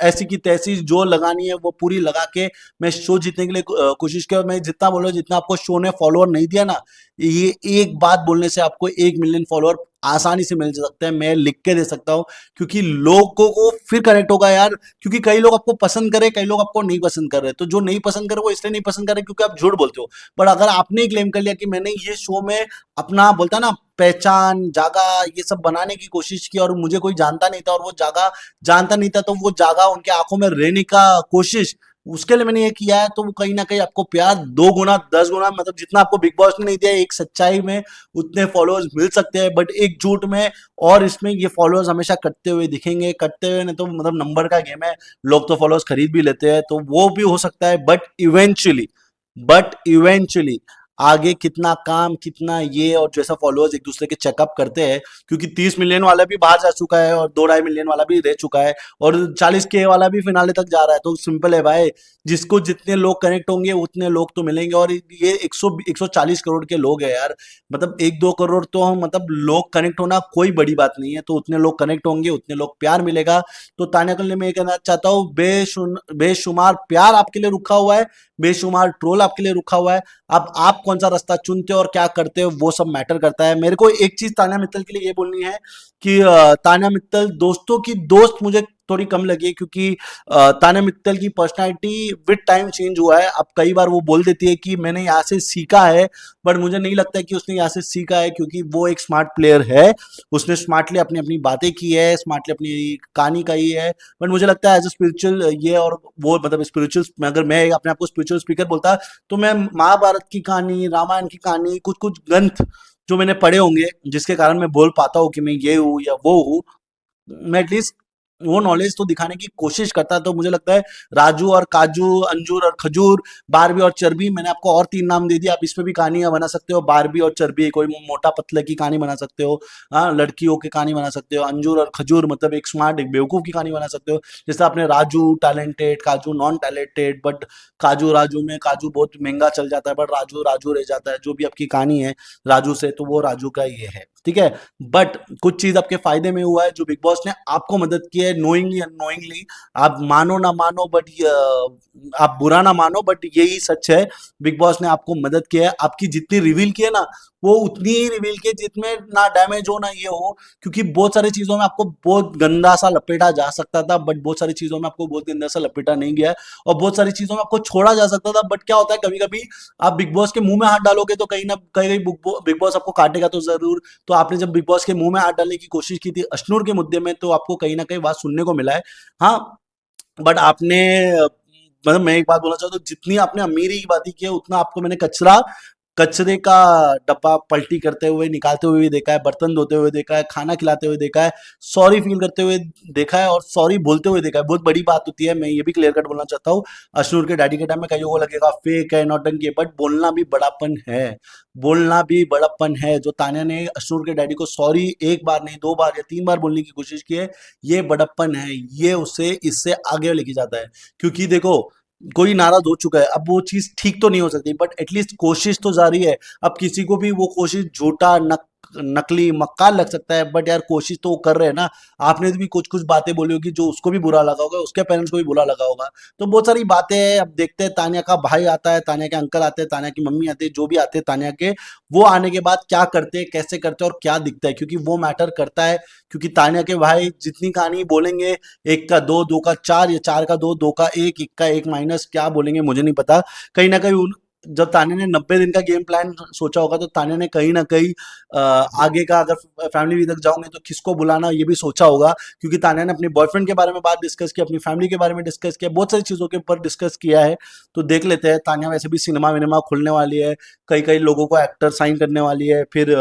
ऐसी की तैसी जो लगानी है वो पूरी लगा के मैं शो जीतने के लिए कोशिश किया। और मैं जितना बोलो, जितना आपको शो ने फॉलोअर नहीं दिया ना, ये एक बात बोलने से आपको 1 मिलियन फॉलोअर आसानी से मिल सकते हैं, मैं लिख के दे सकता हूँ। क्योंकि लोगों को फिर कनेक्ट होगा यार, क्योंकि कई लोग आपको पसंद करे, कई लोग आपको नहीं पसंद कर रहे, तो जो नहीं पसंद करे वो इसलिए नहीं पसंद करे क्योंकि आप झूठ बोलते हो। पर अगर आपने क्लेम कर लिया कि मैंने ये शो में अपना बोलता ना पहचान जागा, ये सब बनाने की कोशिश की, और मुझे कोई जानता नहीं था, और वो जागा जानता नहीं था, तो वो जागा उनके आंखों में रहने का कोशिश, उसके लिए मैंने ये किया है, तो वो कहीं ना कहीं आपको प्यार 2 गुना 10 गुना, मतलब जितना आपको बिग बॉस ने नहीं दिया, एक सच्चाई में उतने फॉलोअर्स मिल सकते हैं, बट एक झूठ में और इसमें ये फॉलोअर्स हमेशा कटते हुए दिखेंगे, कटते हुए, नहीं तो मतलब नंबर का गेम है, लोग तो फॉलोअर्स खरीद भी लेते हैं, तो वो भी हो सकता है। बट इवेंचुअली आगे कितना काम, कितना ये, और जैसा फॉलोअर्स एक दूसरे के चेकअप करते हैं, क्योंकि 30 मिलियन वाला भी बाहर जा चुका है, और 2-2.5 मिलियन वाला भी रह चुका है, और 40K वाला भी फिनाले तक जा रहा है। तो सिंपल है भाई, जिसको जितने लोग कनेक्ट होंगे उतने लोग तो मिलेंगे। और ये 140 करोड़ के लोग हैं यार, मतलब 1-2 करोड़ तो हम, मतलब लोग कनेक्ट होना कोई बड़ी बात नहीं है, तो उतने लोग कनेक्ट होंगे, उतने लोग प्यार मिलेगा। तो तान्या के लिए मैं ये कहना चाहता हूँ, बेशुमार प्यार आपके लिए रुका हुआ है, बेशुमार ट्रोल आपके लिए रुका हुआ है। अब आप कौन सा रास्ता चुनते हो और क्या करते हो वो सब मैटर करता है। मेरे को एक चीज तान्या मित्तल के लिए ये बोलनी है कि तान्या मित्तल दोस्तों की दोस्त मुझे थोड़ी कम लगी है, क्योंकि तान्या मित्तल की पर्सनालिटी विद टाइम चेंज हुआ है। अब कई बार वो बोल देती है कि मैंने यहाँ से सीखा है, बट मुझे नहीं लगता है कि उसने यहाँ से सीखा है, क्योंकि वो एक स्मार्ट प्लेयर है, उसने स्मार्टली अपनी अपनी बातें की है, स्मार्टली अपनी कहानी कही है। बट मुझे लगता है एज ए स्पिरिचुअल ये, और वो मतलब स्पिरिचुअल, अगर मैं अपने आप को स्पिरिचुअल स्पीकर बोलता तो मैं महाभारत की कहानी, रामायण की कहानी, कुछ कुछ ग्रंथ जो मैंने पढ़े होंगे, जिसके कारण मैं बोल पाता हूँ कि मैं ये हूँ या वो हूँ, मैं एटलीस्ट वो नॉलेज तो दिखाने की कोशिश करता। तो मुझे लगता है राजू और काजू, अंजूर और खजूर, बारबी और चर्बी, मैंने आपको और 3 नाम दे दिया, आप इस पे भी कहानियां बना सकते हो। बारबी और चर्बी, कोई मोटा पतले की कहानी बना सकते हो, हाँ, लड़कियों की कहानी बना सकते हो। अंजूर और खजूर मतलब एक स्मार्ट, एक बेवकूफ की कहानी बना सकते हो। जैसे आपने राजू टैलेंटेड, काजू नॉन टैलेंटेड, बट काजू राजू में काजू बहुत महंगा चल जाता है, बट राजू राजू रह जाता है। जो भी आपकी कहानी है राजू से, तो वो राजू का ये है, ठीक है। बट कुछ चीज आपके फायदे में हुआ है, जो बिग बॉस ने आपको मदद की है, नोइंगली अननोइंगली, आप मानो ना मानो, बट आप बुरा ना मानो, बट यही सच है। बिग बॉस ने आपको मदद की है, आपकी जितनी रिवील की है ना, वो उतनी ही रिवील की है जितने ना डैमेज हो ना ये हो। क्योंकि बहुत सारी चीजों में आपको बहुत गंदा सा लपेटा जा सकता था, बट बहुत सारी चीजों में आपको बहुत गंदा सा लपेटा नहीं गया है। और बहुत सारी चीजों में आपको छोड़ा जा सकता था, बट क्या होता है कभी कभी आप बिग बॉस के मुंह में हाथ डालोगे तो कहीं ना कहीं बिग बॉस आपको काटेगा तो जरूर। तो आपने जब बिग बॉस के मुंह में हाथ डालने की कोशिश की थी अश्नूर के मुद्दे में, तो आपको कहीं ना कहीं बात सुनने को मिला है। हाँ, बट आपने मतलब मैं एक बात बोलना चाहता हूँ, जितनी आपने अमीरी की बातें की है, उतना आपको मैंने कचरा कचरे का डब्बा पलटी करते हुए निकालते हुए भी देखा है, बर्तन धोते हुए देखा है, खाना खिलाते हुए देखा है, सॉरी फील करते हुए देखा है और सॉरी बोलते हुए देखा है। बहुत बड़ी बात होती है, मैं ये भी क्लियर कट बोलना चाहता हूँ। अशनूर के डैडी के टाइम में कईयों को लगेगा फेक है, नौटंकी है, बट बोलना भी बड़ापन है। बोलना भी बड़प्पन है। जो तान्या ने अशनूर के डैडी को सॉरी एक बार नहीं 2 बार या 3 बार बोलने की कोशिश की है, ये बड़प्पन है। ये उसे इससे आगे लेके जाता है। क्योंकि देखो, कोई नाराज हो चुका है, अब वो चीज ठीक तो नहीं हो सकती, बट एटलीस्ट कोशिश तो जारी है। अब किसी को भी वो कोशिश झूठा नकली मक्कार लग सकता है, बट यार कोशिश तो वो कर रहे हैं ना। आपने भी कुछ कुछ बातें बोली होगी जो उसको भी बुरा लगा होगा, उसके पेरेंट्स को भी बुरा लगा होगा। तो बहुत सारी बातें हैं। अब देखते हैं, तान्या का भाई आता है, तान्या के अंकल आते हैं, तान्या की मम्मी आती है, जो भी आते हैं तान्या के, वो आने के बाद क्या करते हैं, कैसे करते हैं और क्या दिखता है, क्योंकि वो मैटर करता है। क्योंकि तान्या के भाई जितनी कहानी बोलेंगे, एक का दो, दो का चार, या चार का दो, दो का एक, एक का एक माइनस, क्या बोलेंगे मुझे नहीं पता। कहीं ना कहीं जब तान्या ने 90 दिन का गेम प्लान सोचा होगा, तो तान्या ने कहीं ना कहीं आगे का, अगर फैमिली तक जाओगे तो किसको बुलाना, ये भी सोचा होगा। क्योंकि तान्या ने अपने बॉयफ्रेंड के बारे में बात डिस्कस की, अपनी फैमिली के बारे में डिस्कस किया, बहुत सारी चीज़ों के ऊपर डिस्कस किया है। तो देख लेते हैं। तान्या वैसे भी सिनेमा विनेमा खुलने वाली है, कई कई लोगों को एक्टर साइन करने वाली है, फिर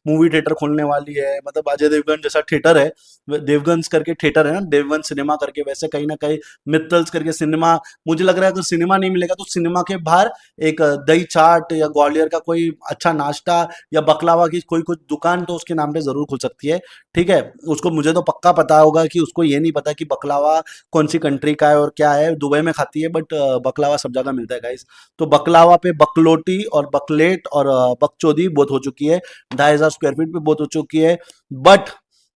मूवी थिएटर खुलने वाली है। मतलब अजय देवगन जैसा थिएटर है, देवगन्स करके थिएटर है ना, देवगन सिनेमा करके, वैसे कहीं ना कहीं मित्तल्स करके सिनेमा। मुझे लग रहा है अगर सिनेमा नहीं मिलेगा तो सिनेमा के बाहर एक दही चाट या ग्वालियर का कोई अच्छा नाश्ता या बकलावा की कोई कुछ दुकान तो उसके नाम पे जरूर खुल सकती है। ठीक है। उसको मुझे तो पक्का पता होगा कि उसको ये नहीं पता कि बकलावा कौन सी कंट्री का है और क्या है। दुबई में खाती है, बट बकलावा सब जगह मिलता है गाइस। तो बकलावा पे बकलोटी और बकलेट और बकचोदी बहुत हो चुकी है। 2500 स्क्वायर फीट पे बहुत हो चुकी है। बट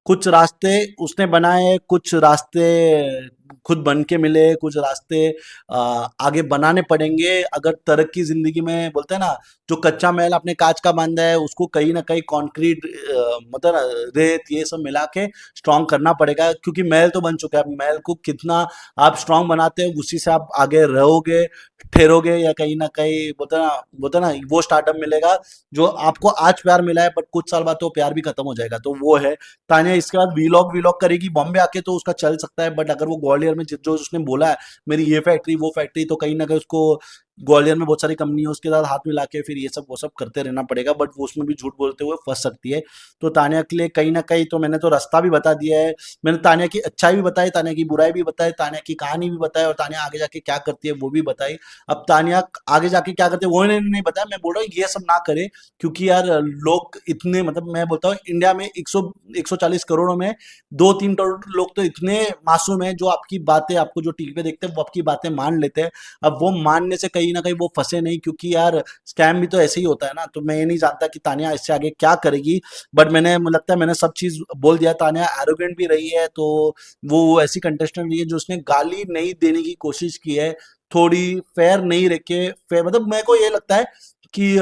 कुछ रास्ते उसने बनाए, कुछ रास्ते खुद बन के मिले, कुछ रास्ते आगे बनाने पड़ेंगे। अगर तरक्की जिंदगी में, बोलते हैं ना, जो कच्चा महल आपने कांच का बांधा है, उसको कहीं ना कहीं कंक्रीट, मतलब रेत ये सब मिला के स्ट्रांग करना पड़ेगा। क्योंकि महल तो बन चुका है, महल को कितना आप स्ट्रांग बनाते हो, उसी से आप आगे रहोगे, ठहरोगे, या कहीं ना कहीं बोलते ना वो स्टार्टअप मिलेगा जो आपको आज प्यार मिला है, बट कुछ साल बाद तो प्यार भी खत्म हो जाएगा। तो वो है। तान्या इसके बाद वीलॉग वीलॉग करेगी बॉम्बे आके, तो उसका चल सकता है। बट अगर वो ग्वालियर में जो उसने बोला है, मेरी ये फैक्ट्री वो फैक्ट्री, तो कहीं ना कहीं उसको ग्वालियर में बहुत सारी कंपनी है, उसके साथ हाथ मिला के फिर ये सब वो सब करते रहना पड़ेगा। बट वो उसमें भी झूठ बोलते हुए फंस सकती है। तो तान्या के लिए कहीं ना कहीं, तो मैंने तो रास्ता भी बता दिया है। मैंने तान्या की अच्छाई भी बताई, तान्या की बुराई भी बताई, तान्या की कहानी भी बताई, और तान्या आगे जाके क्या करती है वो भी बताई। अब तान्या आगे जाके क्या करते हैं वो नहीं बताया। मैं बोल रहा हूँ ये सब ना करे। क्योंकि यार लोग इतने, मतलब मैं बोलता हूँ इंडिया में 140 करोड़ों में 2-3 करोड़ लोग तो इतने मासूम हैं, जो आपकी बातें, आपको जो टीवी पे देखते हैं वो आपकी बातें मान लेते हैं। अब वो मानने से कहीं ना कहीं वो फंसे नहीं, क्योंकि यार स्कैम भी तो ऐसे ही होता है ना। तो मैं ये नहीं जानता कि तान्या इससे आगे क्या करेगी। बट मुझे लगता है मैंने सब चीज बोल दिया। तान्या एरोगेंट भी रही है, तो वो ऐसी कंटेस्टेंट रही है जो उसने गाली नहीं देने की कोशिश की है। थोड़ी फेयर नहीं रखे, फेयर, मतलब मेरे को ये लगता है कि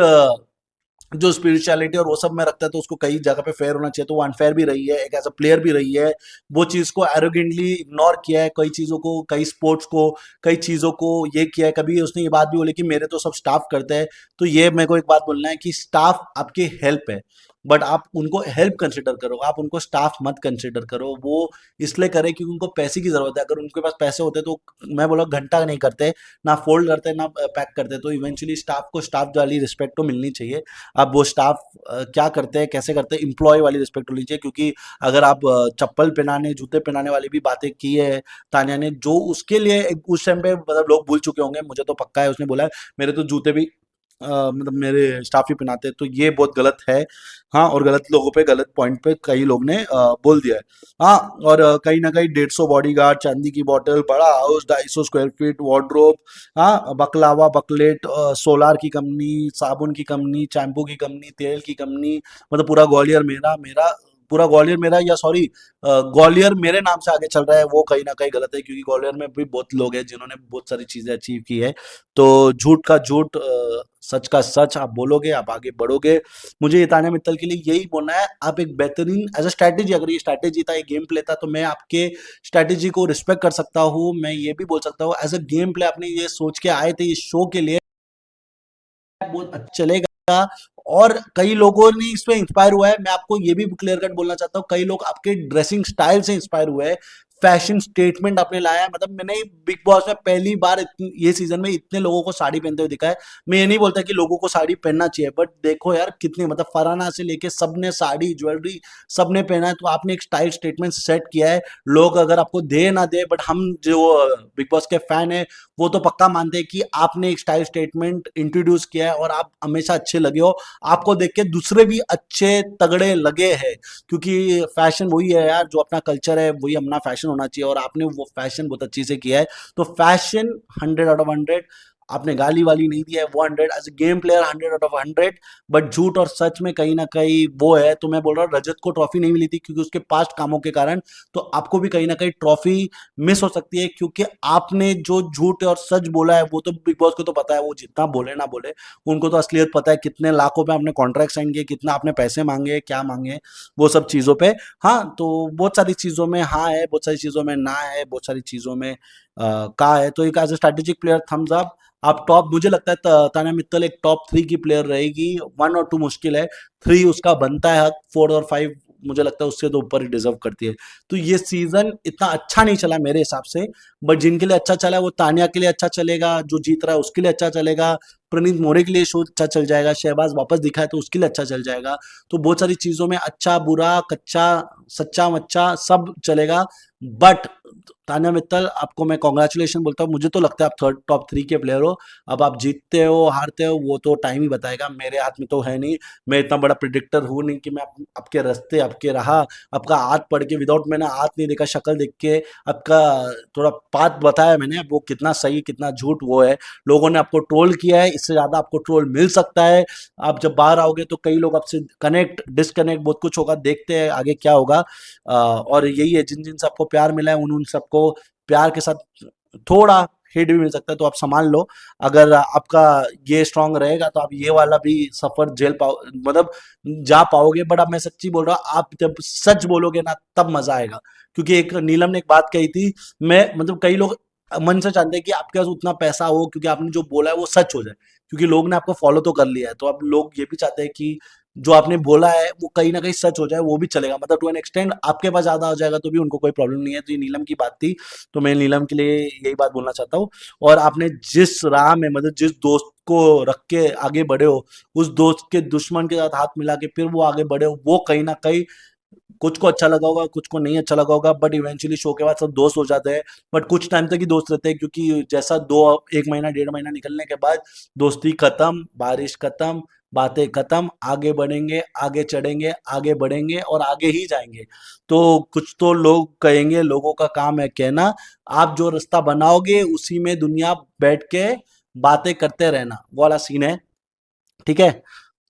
जो स्पिरिचुअलिटी और वो सब में रखता है, तो उसको कई जगह पे फेयर होना चाहिए। तो वो अनफेयर भी रही है, एक एज अ प्लेयर भी रही है। वो चीज को एरोगेंटली इग्नोर किया है, कई चीजों को, कई स्पोर्ट्स को, कई चीजों को ये किया है। कभी उसने ये बात भी बोली कि मेरे तो सब स्टाफ करते हैं। तो ये मेरे को एक बात बोलना है कि स्टाफ आपकी हेल्प है, बट आप उनको हेल्प कंसिडर करो, आप उनको स्टाफ मत कंसिडर करो। वो इसलिए करें क्योंकि उनको पैसे की जरूरत है। अगर उनके पास पैसे होते तो, मैं बोला, घंटा नहीं करते, ना फोल्ड करते, ना पैक करते। तो इवेंचुअली स्टाफ को स्टाफ वाली रिस्पेक्ट तो मिलनी चाहिए। अब वो स्टाफ क्या करते हैं, कैसे करते हैं, इंप्लॉय वाली रिस्पेक्ट होनी चाहिए। क्योंकि अगर आप चप्पल पहनाने, जूते पहनाने वाली भी बातें की है तान्या ने, जो उसके लिए उस टाइम पे मतलब लोग भूल चुके होंगे, मुझे तो पक्का है। उसने बोला है मेरे तो जूते भी मतलब मेरे स्टाफ ही पहनाते हैं। तो ये बहुत गलत है। हाँ, और गलत लोगों पे, गलत पॉइंट पे कई लोग ने बोल दिया है। हाँ, और कहीं ना कहीं 150 बॉडीगार्ड, चांदी की बोतल, बड़ा हाउस, 250 स्क्वायर फीट वार्डरोब, हाँ, बकलावा, बकलेट, सोलार की कंपनी, साबुन की कंपनी, शैम्पू की कंपनी, तेल की कंपनी, मतलब पूरा ग्वालियर मेरा, मेरा पूरा ग्वालियर मेरा, या सॉरी, ग्वालियर मेरे नाम से आगे चल रहा है। वो कहीं ना कहीं गलत है, क्योंकि ग्वालियर में भी बहुत लोग हैं जिन्होंने बहुत सारी चीजें अचीव की है। तो झूठ का झूठ, सच का सच आप बोलोगे, आप आगे बढ़ोगे। मुझे ये तान्या मित्तल के लिए यही बोलना है, आप एक बेहतरीन एज अ स्ट्रैटेजी, अगर ये स्ट्रैटेजी था, ये गेम प्ले था, तो मैं आपके स्ट्रैटेजी को रिस्पेक्ट कर सकता हूँ। मैं ये भी बोल सकता हूँ एज अ गेम प्ले आपने ये सोच के आए थे इस शो के लिए, बहुत अच्छा चलेगा। और कई लोगों ने इसमें इंस्पायर हुआ है। मैं आपको ये भी क्लियर कट बोलना चाहता हूँ, कई लोग आपके ड्रेसिंग स्टाइल से इंस्पायर हुए हैं। फैशन स्टेटमेंट आपने लाया है। मतलब मैंने बिग बॉस में पहली बार ये सीजन में इतने लोगों को साड़ी पहनते हुए दिखा है। मैं ये नहीं बोलता कि लोगों को साड़ी पहनना चाहिए, बट देखो यार कितने, मतलब फराना से लेके सबने साड़ी ज्वेलरी सबने पहना है, तो आपने एक स्टाइल स्टेटमेंट सेट किया है। लोग अगर आपको दे ना दे, बट हम जो बिग बॉस के फैन है वो तो पक्का मानते हैं कि आपने एक स्टाइल स्टेटमेंट इंट्रोड्यूस किया है और आप हमेशा अच्छे लगे हो। आपको देख के दूसरे भी अच्छे तगड़े लगे हैं, क्योंकि फैशन वही है यार, जो अपना कल्चर है वही अपना फैशन होना चाहिए, और आपने वो फैशन बहुत अच्छी से किया है। तो फैशन 100 आउट ऑफ 100, आपने गाली वाली नहीं दिया है, वो 100 as a game player 100 out of 100। But झूठ और सच में कहीं ना कहीं वो है, तो मैं बोल रहा हूँ रजत को ट्रॉफी नहीं मिली थी क्योंकि उसके पास्ट कामों के कारण, तो आपको भी कहीं ना कहीं ट्रॉफी मिस हो सकती है, क्योंकि आपने जो झूठ और सच बोला है वो तो बिग बॉस को तो पता है, वो जितना बोले ना बोले उनको तो असलियत पता है, कितने लाखों पे आपने कॉन्ट्रैक्ट साइन किए, कितना आपने पैसे मांगे, क्या मांगे, वो सब चीज़ों पे। हाँ, तो बहुत सारी चीज़ों में हाँ है, बहुत सारी चीज़ों में ना है, बहुत सारी चीज़ों में का है। तो एक as a strategic player thumbs up. आप टॉप, मुझे लगता है तान्या मित्तल एक टॉप 3 की प्लेयर रहेगी। 1 और 2 मुश्किल है, 3 उसका बनता है हक, 4 और 5 मुझे लगता है उससे तो ऊपर ही डिजर्व करती है। तो ये सीजन इतना अच्छा नहीं चला मेरे हिसाब से, बट जिनके लिए अच्छा चला है वो तान्या के लिए अच्छा चलेगा, जो जीत रहा है उसके लिए अच्छा चलेगा, प्रणीत मोरे के लिए शो अच्छा चल जाएगा, शहबाज वापस दिखा है तो उसके लिए अच्छा चल जाएगा। तो बहुत सारी चीजों में अच्छा बुरा कच्चा सच्चा मच्चा सब चलेगा। बट तान्या मित्तल, आपको मैं कॉन्ग्रेचुलेशन बोलता हूँ, मुझे तो लगता है आप थर्ड टॉप 3 के प्लेयर हो। अब आप जीतते हो हारते हो वो तो टाइम ही बताएगा, मेरे हाथ में तो है नहीं। मैं इतना बड़ा प्रिडिक्टर हूँ नहीं कि मैं आपके रास्ते आपके रहा आपका हाथ पढ़ के, विदाउट मैंने हाथ नहीं देखा शक्ल देख के आपका थोड़ा पाथ बताया मैंने, वो कितना सही कितना झूठ वो है। लोगों ने आपको ट्रोल किया है, इससे ज्यादा आपको ट्रोल मिल सकता है। आप जब बाहर आओगे तो कई लोग आपसे कनेक्ट डिसकनेक्ट बहुत कुछ होगा, देखते हैं आगे क्या होगा। और यही है, जिन जिन से आपको प्यार मिला है उन उन सबको प्यार के साथ थोड़ा हेट भी मिल सकता है, तो आप संभाल लो। अगर आपका ये स्ट्रांग रहेगा तो आप ये वाला भी सफर झेल पाओ, मतलब जा पाओगे। बट अब मैं सच्ची बोल रहा हूँ, आप जब सच बोलोगे ना तब मजा आएगा। क्योंकि एक नीलम ने एक बात कही थी, मैं मतलब कई लोग मन से चाहते हैं कि आपके पास उतना पैसा हो, क्योंकि आपने जो बोला है वो सच हो जाए, क्योंकि लोग ने आपको फॉलो तो कर लिया है, तो अब लोग ये भी चाहते हैं कि जो आपने बोला है वो कहीं ना कहीं सच हो जाए, वो भी चलेगा, मतलब टू एन एक्सटेंड आपके पास ज्यादा हो जाएगा तो भी उनको कोई प्रॉब्लम नहीं है। तो ये नीलम की बात थी, तो मैं नीलम के लिए यही बात बोलना चाहता हूँ। और आपने जिस राह में, मतलब जिस दोस्त को रख के आगे बढ़े हो, उस दोस्त के दुश्मन के साथ हाथ मिला के फिर वो आगे बढ़े हो, वो कहीं ना कहीं कुछ को अच्छा लगा होगा कुछ को नहीं अच्छा लगा होगा, बट इवेंचुअली शो के बाद सब दोस्त हो जाते हैं। बट कुछ टाइम तक ही दोस्त रहते हैं, क्योंकि जैसा दो एक महीना 1.5 महीना निकलने के बाद दोस्ती खत्म, बारिश खत्म, बातें खत्म, आगे बढ़ेंगे आगे चढ़ेंगे आगे बढ़ेंगे और आगे ही जाएंगे। तो कुछ तो लोग कहेंगे, लोगों का काम है कहना, आप जो रास्ता बनाओगे उसी में दुनिया बैठ के बातें करते रहना, वो वाला सीन है। ठीक है,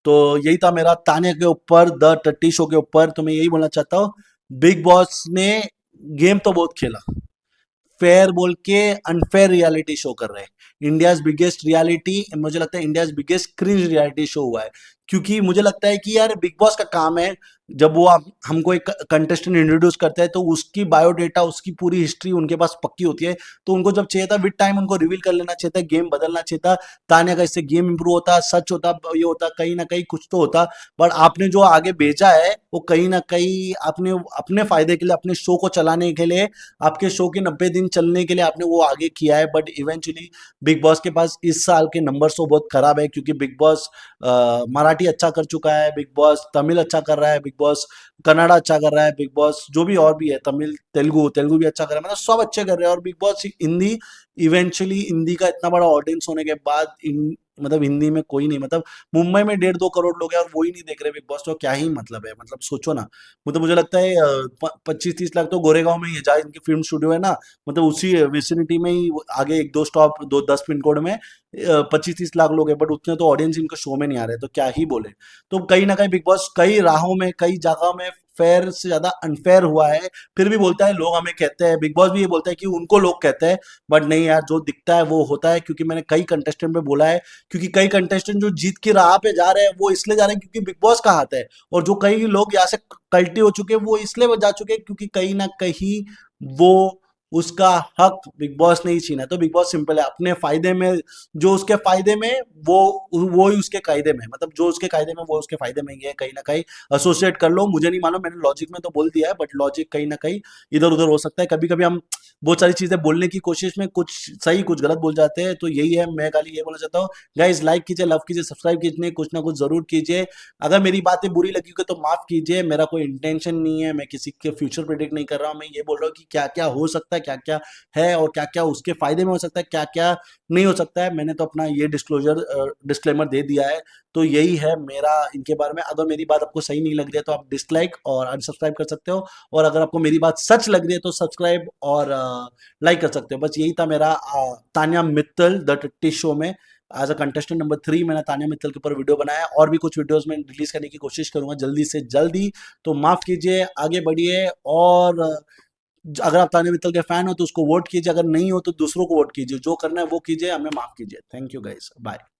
तो यही था मेरा तान्या के ऊपर, द टट्टी शो के ऊपर। तो मैं यही बोलना चाहता हूँ, बिग बॉस ने गेम तो बहुत खेला, फेयर बोल के अनफेयर रियलिटी शो कर रहे हैं। इंडियाज बिगेस्ट रियलिटी, मुझे लगता है India's biggest cringe reality show हुआ है। क्योंकि मुझे लगता है कि यार बिग बॉस का काम है, जब वो हमको एक कंटेस्टेंट इंट्रोड्यूस करते हैं तो उसकी बायोडेटा उसकी पूरी हिस्ट्री उनके पास पक्की होती है, तो उनको जब चाहिए था विद टाइम उनको रिवील कर लेना चाहिए था, गेम बदलना चाहिए था। तान्या का इससे गेम इंप्रूव होता, सच होता, ये होता, कहीं ना कहीं कुछ तो होता। बट आपने जो आगे भेजा है वो कहीं ना कहीं आपने अपने फायदे के लिए, अपने शो को चलाने के लिए, आपके शो के 90 दिन चलने के लिए आपने वो आगे किया है। बट इवेंचुअली बिग बॉस के पास इस साल के नंबर्स तो बहुत खराब है, क्योंकि बिग बॉस मराठी अच्छा कर चुका है, बिग बॉस तमिल अच्छा कर रहा है, बिग बॉस कन्नड़ा अच्छा कर रहा है, बिग बॉस जो भी और भी है, तमिल तेलुगु तेलुगु भी अच्छा कर रहा है, मतलब सब अच्छे कर रहे हैं। और big boss Hindi, eventually Hindi का इतना बड़ा ऑडियंस होने के बाद मतलब हिंदी में कोई नहीं, मतलब मुंबई में 1.5-2 करोड़ लोग हैं और वो ही नहीं देख रहे बिग बॉस, तो क्या ही मतलब है, मतलब सोचो ना। मतलब मुझे लगता है 25-30 लाख तो गोरेगांव में ही है जहाँ इनकी फिल्म स्टूडियो है ना, मतलब उसी विसिनिटी में ही, आगे 1-2 स्टॉप 2-10 पिन कोड में 25-30 लाख लोग हैं, बट उतने तो ऑडियंस इनके शो में नहीं आ रहे, तो क्या ही बोले। तो कहीं ना कहीं बिग बॉस कई राहों में कई जगह में फेयर से ज्यादा अनफेयर हुआ है। फिर भी बोलता है लोग हमें कहते हैं, बिग बॉस भी ये बोलता है कि उनको लोग कहते हैं, बट नहीं यार, जो दिखता है वो होता है। क्योंकि मैंने कई कंटेस्टेंट में बोला है, क्योंकि कई कंटेस्टेंट जो जीत की राह पे जा रहे हैं वो इसलिए जा रहे हैं क्योंकि बिग बॉस का हाथ है, और जो कई लोग यहाँ से कल्टी हो चुके हैं वो इसलिए जा चुके हैं क्योंकि कहीं ना कहीं वो उसका हक बिग बॉस ने ही छीना है। तो बिग बॉस सिंपल है, अपने फायदे में जो उसके फायदे में वो ही उसके कायदे में, मतलब जो उसके कायदे में वो उसके फायदे में ही है, कहीं ना कहीं एसोसिएट कर लो, मुझे नहीं मालूम, मैंने लॉजिक में तो बोल दिया है, बट लॉजिक कहीं ना कहीं इधर उधर हो सकता है। कभी कभी हम बहुत सारी चीजें बोलने की कोशिश में कुछ सही कुछ गलत बोल जाते हैं, तो यही है। मैं खाली ये बोलना चाहता हूँ, गाइज लाइक कीजिए, लव कीजिए, सब्सक्राइब कीजिए, कुछ ना कुछ जरूर कीजिए। अगर मेरी बातें बुरी लगी हो तो माफ कीजिए, मेरा कोई इंटेंशन नहीं है, मैं किसी के फ्यूचर प्रेडिक्ट नहीं कर रहा हूँ। मैं ये बोल रहा हूँ कि क्या क्या हो सकता है, क्या क्या है, और क्या क्या उसके फायदे में हो सकता है, क्या क्या नहीं हो सकता है। मैंने तो अपना ये डिस्क्लेमर दे दिया है। तो यही है मेरा इनके बारे में। अगर मेरी बात आपको सही नहीं लग रही है तो आप डिसलाइक और अनसब्सक्राइब कर सकते हो, और अगर आपको मेरी बात सच लग रही है तो सब्सक्राइब और लाइक कर सकते हो। बस यही था मेरा Tanya Mittal the TT show में एज अ कंटेस्टेंट नंबर 3 मैंने तान्या मित्तल के ऊपर वीडियो बनाया। और भी कुछ वीडियोस में रिलीज करने की कोशिश करूंगा जल्दी से जल्दी। तो माफ कीजिए, आगे बढ़िए। और अगर आप तान्या मित्तल के फैन हो तो उसको वोट कीजिए, अगर नहीं हो तो दूसरों को वोट कीजिए, जो करना है वो कीजिए, हमें माफ कीजिए। Thank you guys, bye.